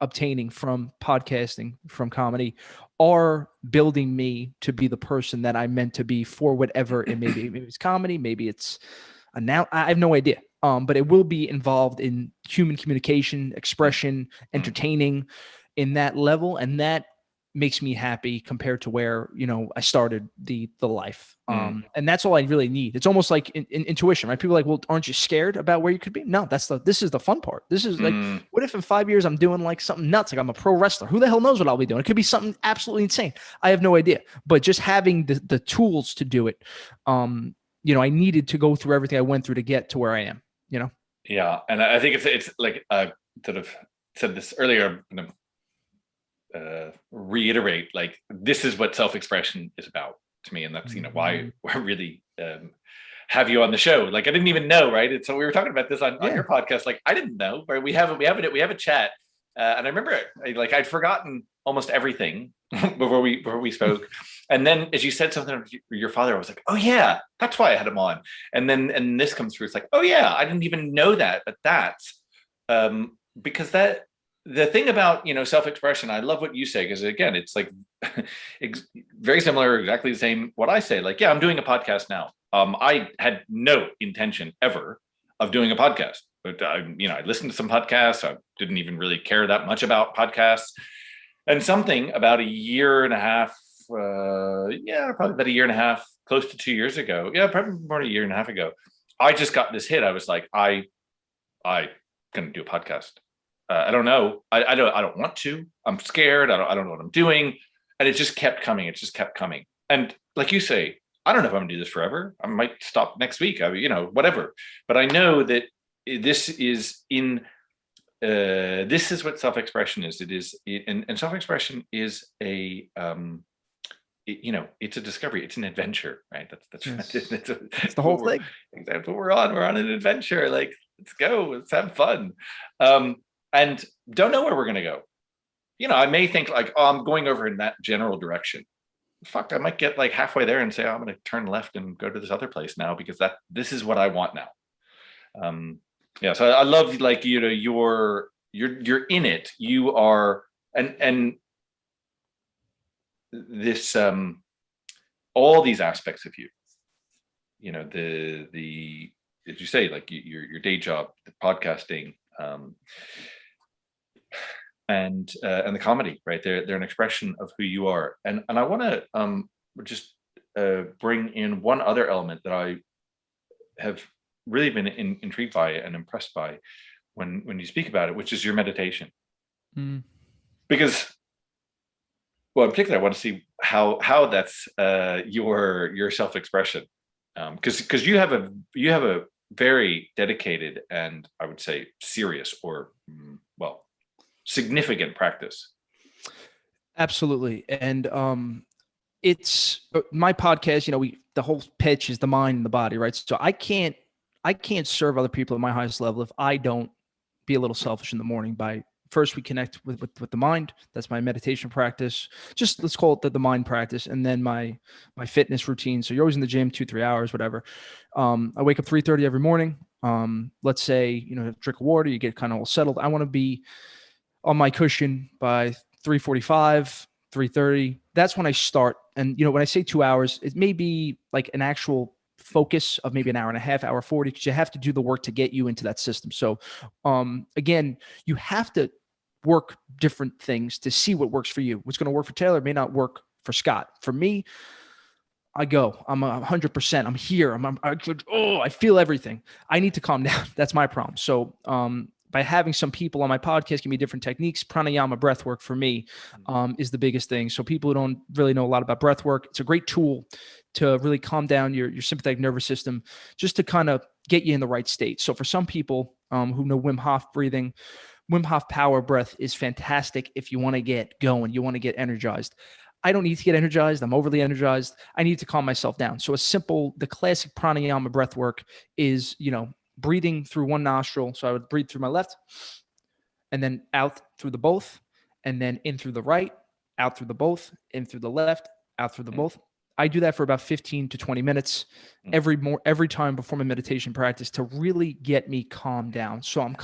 obtaining from podcasting, from comedy, are building me to be the person that I'm meant to be for whatever it may be. Maybe it's comedy, maybe it's I have no idea. But it will be involved in human communication, expression, entertaining in that level. And that makes me happy compared to where, I started the life. And that's all I really need. It's almost like in intuition, right? People are like, well, aren't you scared about where you could be? No, this is the fun part. This is like, what if in 5 years I'm doing like something nuts? Like I'm a pro wrestler. Who the hell knows what I'll be doing? It could be something absolutely insane. I have no idea, but just having the tools to do it. I needed to go through everything I went through to get to where I am, Yeah. And I think it's like, sort of said this earlier, I'm gonna reiterate, like, this is what self-expression is about to me. And that's, why I really have you on the show. Like, I didn't even know, right? And so we were talking about this on your podcast. Like, I didn't know, right? We have a chat. And I remember I'd forgotten almost everything before we spoke. And then as you said something of your father, I was like, oh yeah, that's why I had him on. And this comes through. It's like, oh yeah, I didn't even know that, but that's because the thing about, self-expression, I love what you say, because again, it's like very similar, exactly the same what I say. Like, yeah, I'm doing a podcast now. I had no intention ever of doing a podcast, but I listened to some podcasts. I didn't even really care that much about podcasts. And something about a year and a half, probably about a year and a half, close to 2 years ago. Yeah, probably more than a year and a half ago. I just got this hit. I was like, I gonna do a podcast. I don't know. I don't want to. I'm scared. I don't know what I'm doing. And it just kept coming. It just kept coming. And like you say, I don't know if I'm gonna do this forever. I might stop next week. Whatever. But I know that this is this is what self-expression is. And self-expression is it's a discovery. It's an adventure, right? That's yes. It's the whole thing. That's what we're on. We're on an adventure. Like, let's go. Let's have fun. And don't know where we're going to go. I may think like, oh, I'm going over in that general direction. Fuck, I might get like halfway there and say, oh, I'm going to turn left and go to this other place now because this is what I want now. So I love, like, you're in it. You are, and this, all these aspects of you, the as you say, like your day job, the podcasting, and the comedy, right? They're an expression of who you are. And I want to just bring in one other element that I have really been intrigued by and impressed by when you speak about it, which is your meditation. Because, well, in particular, I want to see how that's your self-expression, because you have a very dedicated and, I would say, serious or significant practice. Absolutely. And it's my podcast, the whole pitch is the mind and the body, right? So I can't serve other people at my highest level if I don't be a little selfish in the morning. By first, we connect with the mind. That's my meditation practice. Just let's call it the mind practice. And then my fitness routine. So you're always in the gym 2-3 hours, whatever. I wake up 3:30 every morning. Let's say, drink water, you get kind of all settled. I want to be on my cushion by 3:45, 3:30. That's when I start. And, when I say 2 hours, it may be like an actual focus of maybe an hour and a half, hour 40, because you have to do the work to get you into that system. So, again, you have to work different things to see what works for you. What's going to work for Taylor may not work for Scott. For me, I'm 100%. I'm here. I feel everything. I need to calm down. That's my problem. So, by having some people on my podcast give me different techniques, pranayama, breath work for me is the biggest thing. So people who don't really know a lot about breath work, it's a great tool to really calm down your sympathetic nervous system, just to kind of get you in the right state. So for some people who know Wim Hof breathing, Wim Hof power breath is fantastic if you want to get going, you want to get energized. I don't need to get energized. I'm overly energized. I need to calm myself down. So the classic pranayama breath work is, breathing through one nostril. So I would breathe through my left and then out through the both. and then in through the right, out through the both, in through the left, out through the both. I do that for about 15 to 20 minutes every time before my meditation practice to really get me calmed down. So I'm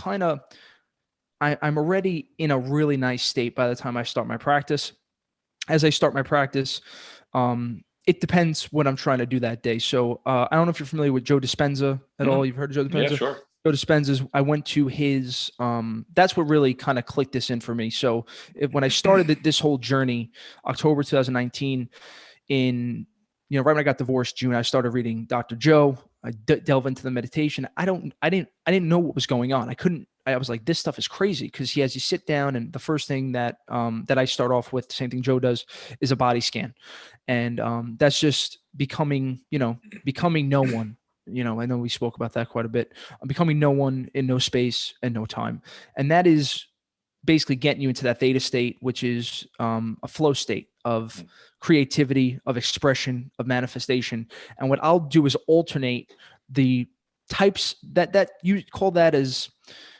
already in a really nice state by the time I start my practice. As I start my practice, it depends what I'm trying to do that day. So I don't know if you're familiar with Joe Dispenza at all. You've heard of Joe Dispenza? Yeah, sure. Joe Dispenza's, I went to his, that's what really kind of clicked this in for me. So when I started this whole journey, October 2019, right when I got divorced, June, I started reading Dr. Joe. I delve into the meditation. I didn't know what was going on. I was like, this stuff is crazy, because he has you sit down, and the first thing that I start off with, the same thing Joe does, is a body scan. And that's just becoming no one. I know we spoke about that quite a bit. I'm becoming no one in no space and no time. And that is basically getting you into that theta state, which is a flow state of creativity, of expression, of manifestation. And what I'll do is alternate the types that you call that as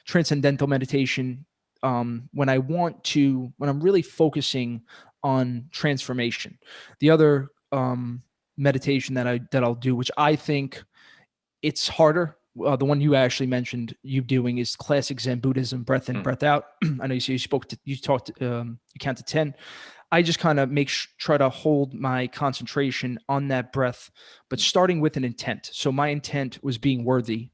transcendental meditation. When I'm really focusing on transformation. The other meditation that I'll do, which I think it's harder. The one you actually mentioned you doing is classic Zen Buddhism, breath in, breath out. I know you count to 10. I just kind of try to hold my concentration on that breath, but starting with an intent. So my intent was being worthy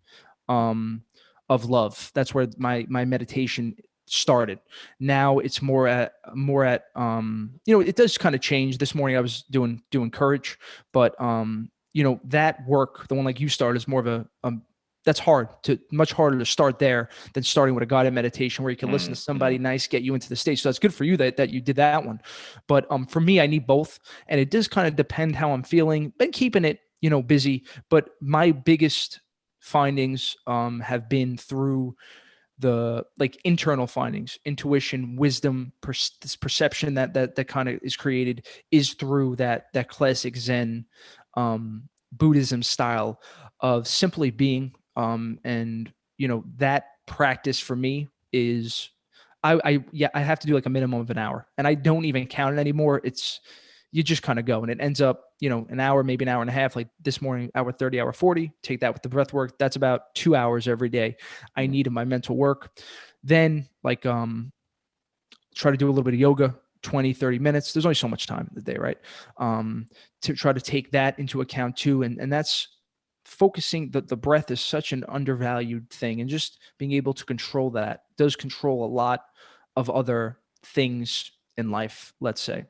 of love. That's where my meditation started. Now it's more at it does kind of change. This morning I was doing courage, but that work, the one like you started, is more of a that's much harder to start there than starting with a guided meditation where you can listen to somebody nice, get you into the state. So that's good for you that you did that one. But for me, I need both. And it does kind of depend how I'm feeling. Been keeping it, busy. But my biggest findings have been through the internal findings, intuition, wisdom, this perception that kind of is created is through that classic Zen Buddhism style of simply being. And that practice for me is I have to do like a minimum of an hour, and I don't even count it anymore. You just kind of go, and it ends up, an hour, maybe an hour and a half, like this morning, hour 30, hour 40, take that with the breath work. That's about 2 hours every day I need in my mental work. Then try to do a little bit of yoga, 20, 30 minutes. There's only so much time in the day, right? To try to take that into account too. And that's focusing. The breath is such an undervalued thing, and just being able to control that does control a lot of other things in life, let's say.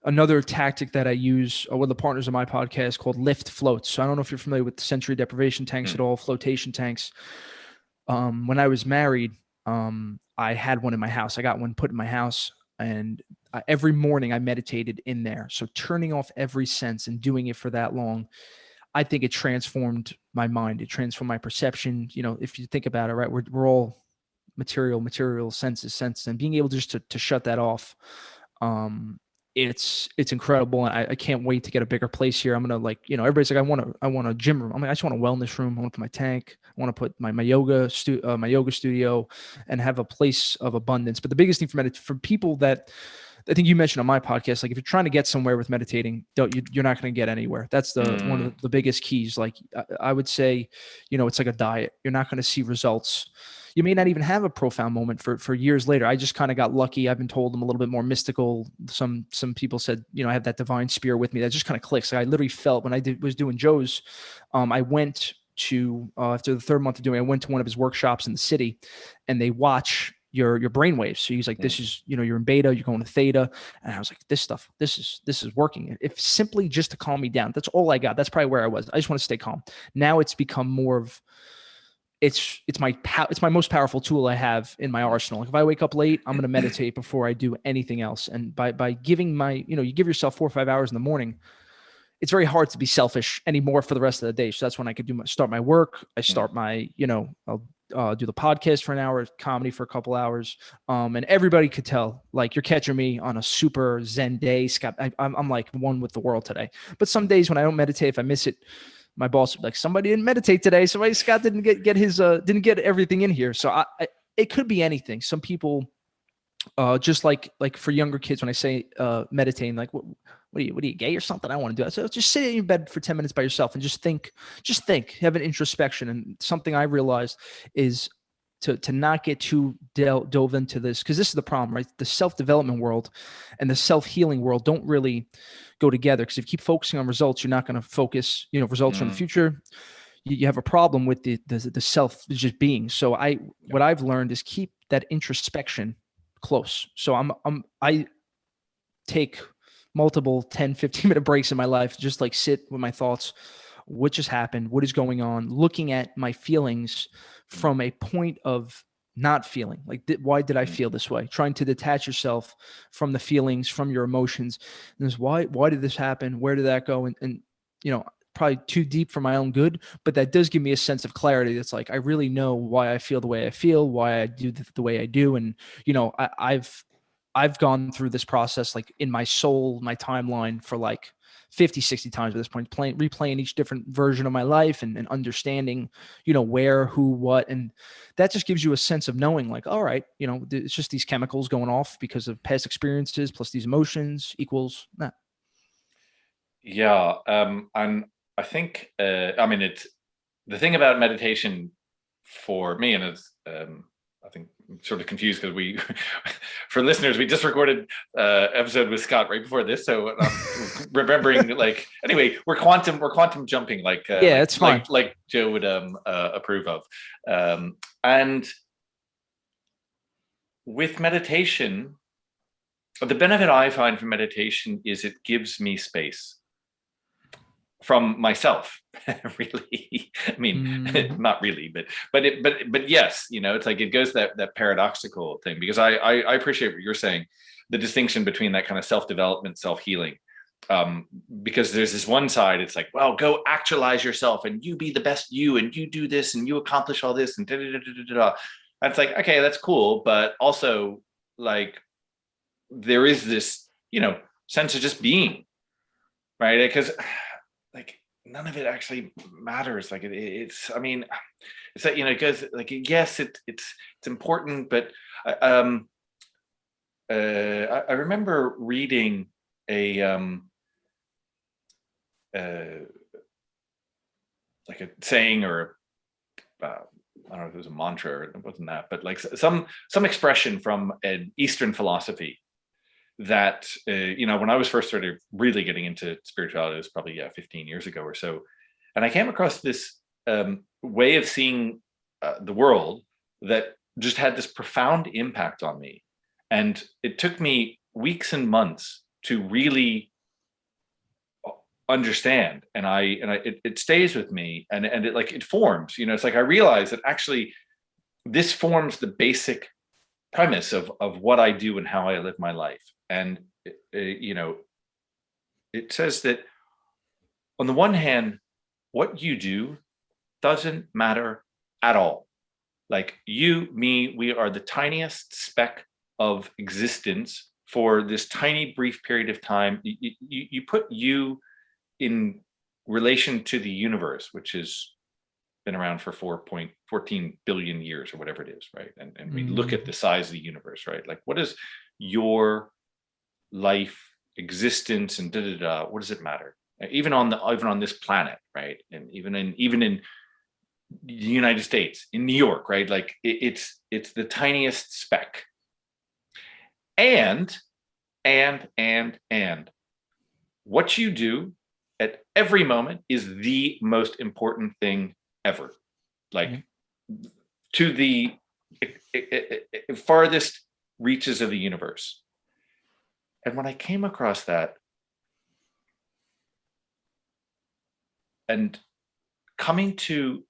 Another tactic that I use with the partners of my podcast called lift floats. So I don't know if you're familiar with the sensory deprivation tanks at all, flotation tanks. When I was married, I had one in my house. I got one put in my house, and every morning I meditated in there. So turning off every sense and doing it for that long, I think it transformed my mind. It transformed my perception. If you think about it, right, we're all material senses, and being able just to shut that off. It's incredible. And I can't wait to get a bigger place here. I'm going to everybody's like, I want a gym room. I'm like, I just want a wellness room. I want to put my tank. I want to put my yoga studio and have a place of abundance. But the biggest thing for people that I think you mentioned on my podcast, like if you're trying to get somewhere with meditating, you're not going to get anywhere. That's one of the biggest keys. Like I would say, it's like a diet. You're not going to see results. You may not even have a profound moment for years later. I just kind of got lucky. I've been told I'm a little bit more mystical. Some people said, I have that divine spirit with me that just kind of clicks. Like I literally felt when I was doing Joe's, I went to, after the third month of doing it, I went to one of his workshops in the city, and they watch your brain waves. So he's like, this is, you're in beta, you're going to theta. And I was like, this is working. If simply just to calm me down, that's all I got. That's probably where I was. I just want to stay calm. Now it's become more of, it's my most powerful tool I have in my arsenal. Like if I wake up late, I'm going to meditate before I do anything else. And by giving you give yourself 4 or 5 hours in the morning, it's very hard to be selfish anymore for the rest of the day. So that's when I could start my work. I start my, I'll do the podcast for an hour, comedy for a couple hours. And everybody could tell, like, you're catching me on a super Zen day, Scott. I'm like one with the world today. But some days when I don't meditate, if I miss it, my boss would be like, somebody didn't meditate today. Scott didn't get everything in here. So it could be anything. Some people Just like for younger kids, when I say meditating, like what are you gay or something? I want to do that. So just sit in your bed for 10 minutes by yourself and just think, have an introspection. And something I realized is to not get too dove into this, because this is the problem, right? The self-development world and the self-healing world don't really go together, because if you keep focusing on results, you're not going to focus, results in the future. You have a problem with the self just being. So what I've learned is keep that introspection close. So I take multiple 10, 15-minute breaks in my life, just like sit with my thoughts. What just happened? What is going on? Looking at my feelings from a point of not feeling. Like, why did I feel this way? Trying to detach yourself from the feelings, from your emotions. And this, why did this happen? Where did that go? And probably too deep for my own good, but that does give me a sense of clarity. That's like, I really know why I feel the way I feel, why I do the way I do. And, I've gone through this process, like in my soul, my timeline, for like 50, 60 times at this point, replaying each different version of my life and understanding, where, who, what. And that just gives you a sense of knowing, like, all right, it's just these chemicals going off because of past experiences plus these emotions equals that. Yeah. And I think, it's the thing about meditation for me, and it's, I think I'm sort of confused because for listeners, we just recorded episode with Scott right before this, so I'm remembering anyway, we're quantum jumping, it's fine, like Joe would approve of, and with meditation, the benefit I find from meditation is it gives me space from myself. Really, I mean, not really, but yes, it's like it goes that paradoxical thing, because I appreciate what you're saying, the distinction between that kind of self-development, self-healing, because there's this one side, it's like, well, go actualize yourself and you be the best you, and you do this and you accomplish all this and da da da da da da. And it's like, okay, that's cool, but also, like, there is this sense of just being, right? Because like none of it actually matters. Like it's, I mean, it's that, it goes like, yes, it's important, but I remember reading a like a saying, or I don't know if it was a mantra or it wasn't that, but like some expression from an Eastern philosophy that, when I was first started really getting into spirituality, it was probably 15 years ago or so. And I came across this way of seeing the world that just had this profound impact on me. And it took me weeks and months to really understand. And it stays with me, and it forms, it's like I realize that actually this forms the basic premise of what I do and how I live my life. And it says that on the one hand, what you do doesn't matter at all. Like you, me, we are the tiniest speck of existence for this tiny brief period of time. You put you in relation to the universe, which has been around for 4.14 billion years or whatever it is, right? And we look at the size of the universe, right? Like, what is your life, existence, and what does it matter? Even on this planet, right? And even in the United States, in New York, right? Like it's the tiniest speck. And what you do at every moment is the most important thing ever. Like to the farthest reaches of the universe. And when I came across that, and coming to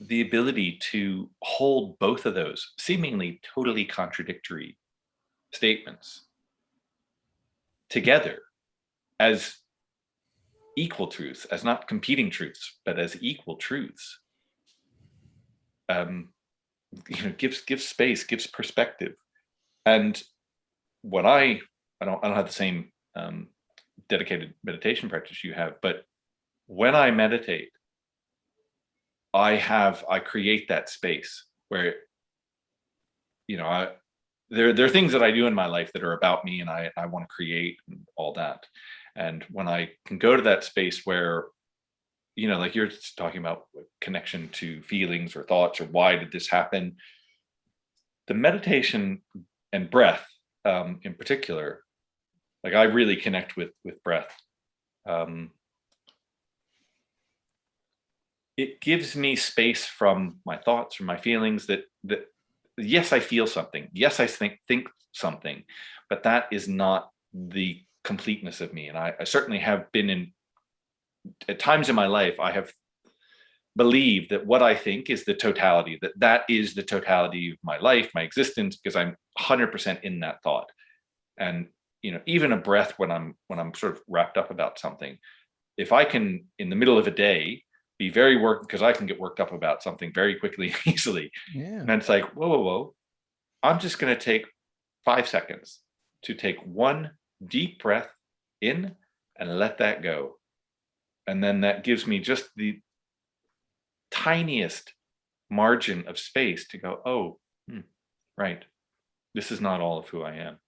the ability to hold both of those seemingly totally contradictory statements together as equal truths, as not competing truths, but as equal truths, gives space, gives perspective. And what I don't have the same dedicated meditation practice you have, but when I meditate, I create that space where, there are things that I do in my life that are about me, and I want to create and all that. And when I can go to that space where, like you're talking about connection to feelings or thoughts, or why did this happen? The meditation and breath, in particular, like I really connect with breath. It gives me space from my thoughts, from my feelings, that yes, I feel something. Yes, I think something, but that is not the completeness of me. And I certainly have been at times in my life, I have believed that what I think is the totality, that is the totality of my life, my existence, because I'm 100% in that thought. And, even a breath, when I'm sort of wrapped up about something, if I can, in the middle of a day, be very worked, because I can get worked up about something very quickly and easily. Yeah. And it's like, whoa. I'm just going to take 5 seconds to take one deep breath in and let that go. And then that gives me just the tiniest margin of space to go, oh, right. This is not all of who I am.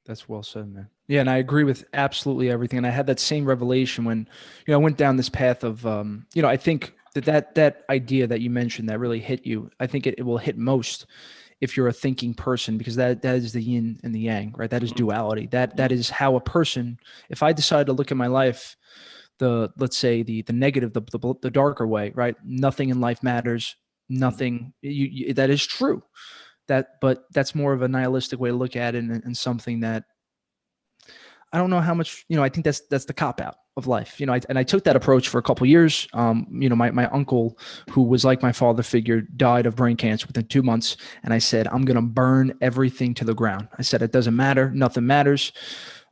That's well said, man. Yeah, and I agree with absolutely everything. And I had that same revelation when, I went down this path of, I think that idea that you mentioned that really hit you. I think it will hit most if you're a thinking person, because that is the yin and the yang, right? That is duality. That is how a person, if I decide to look at my life, let's say the negative, the darker way, right? Nothing in life matters. Nothing. That is true. But that's more of a nihilistic way to look at it, and something that I don't know how much, I think that's the cop out of life, and I took that approach for a couple of years. My uncle, who was like my father figure, died of brain cancer within 2 months. And I said, I'm going to burn everything to the ground. I said, it doesn't matter. Nothing matters.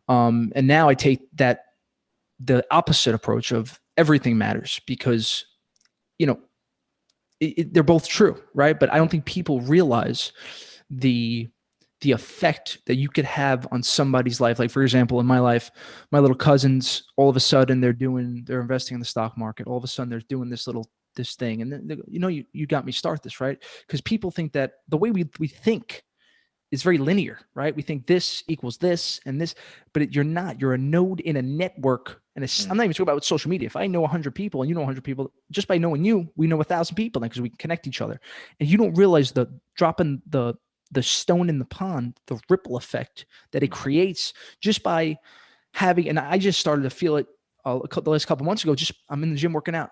And now I take the opposite approach of everything matters, because, they're both true, right? But I don't think people realize the effect that you could have on somebody's life. Like, for example, in my life, my little cousins, all of a sudden they're investing in the stock market. All of a sudden they're doing this thing. And then, you got me start this, right? Because people think that the way we think is very linear, right? We think this equals this and this, but you're not. You're a node in a network. And I'm not even talking about social media. If I know 100 people and you know 100 people, just by knowing you, we know 1,000 people, because we can connect each other. And you don't realize the dropping the stone in the pond, the ripple effect that it creates just by having. And I just started to feel it the last couple of months ago. I'm in the gym working out.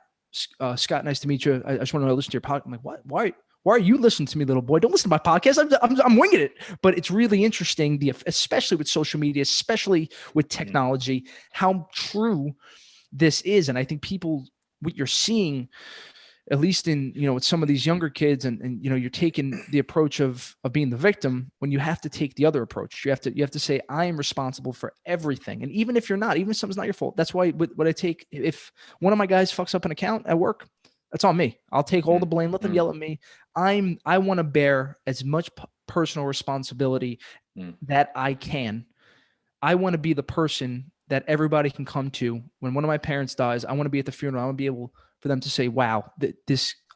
Scott, nice to meet you. I just want to listen to your podcast. I'm like, what? Why are you listening to me, little boy? Don't listen to my podcast. I'm winging it. But it's really interesting, especially with social media, especially with technology, how true this is. And I think what you're seeing, at least in, with some of these younger kids, and you're taking the approach of being the victim, when you have to take the other approach. You have to say, I am responsible for everything. And even if you're not, even if something's not your fault, that's why what I take, if one of my guys fucks up an account at work, that's on me. I'll take all the blame. Let them yell at me. I want to bear as much personal responsibility that I can. I want to be the person that everybody can come to when one of my parents dies. I want to be at the funeral. I want to be able for them to say, "Wow,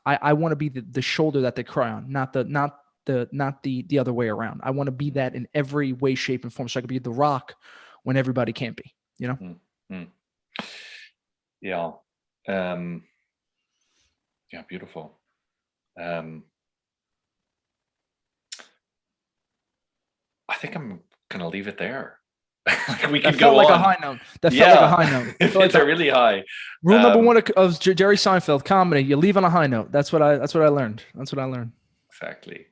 I want to be the shoulder that they cry on, not the other way around. I want to be that in every way, shape, and form, so I can be the rock when everybody can't be." Yeah. Yeah, beautiful. I think I'm gonna leave it there. We could go like on. a high note. That felt like a high note. It's a really high. Rule number one of Jerry Seinfeld comedy: you leave on a high note. That's what I learned. Exactly.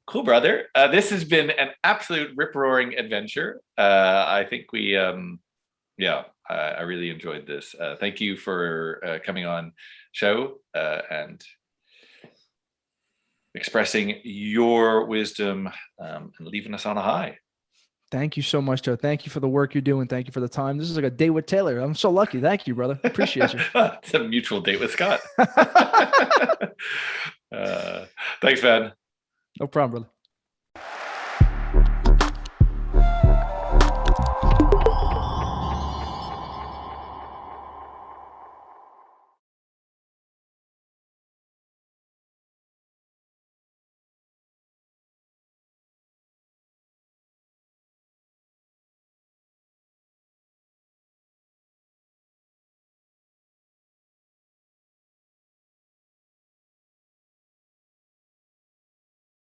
Cool, brother. This has been an absolute rip-roaring adventure. I think we, I really enjoyed this. Thank you for coming on show and expressing your wisdom and leaving us on a high. Thank you so much, Joe. Thank you for the work you're doing. Thank you for the time. This is like a date with Taylor. I'm so lucky. Thank you, brother. Appreciate you. It's a mutual date with Scott. Thanks, man. No problem, brother.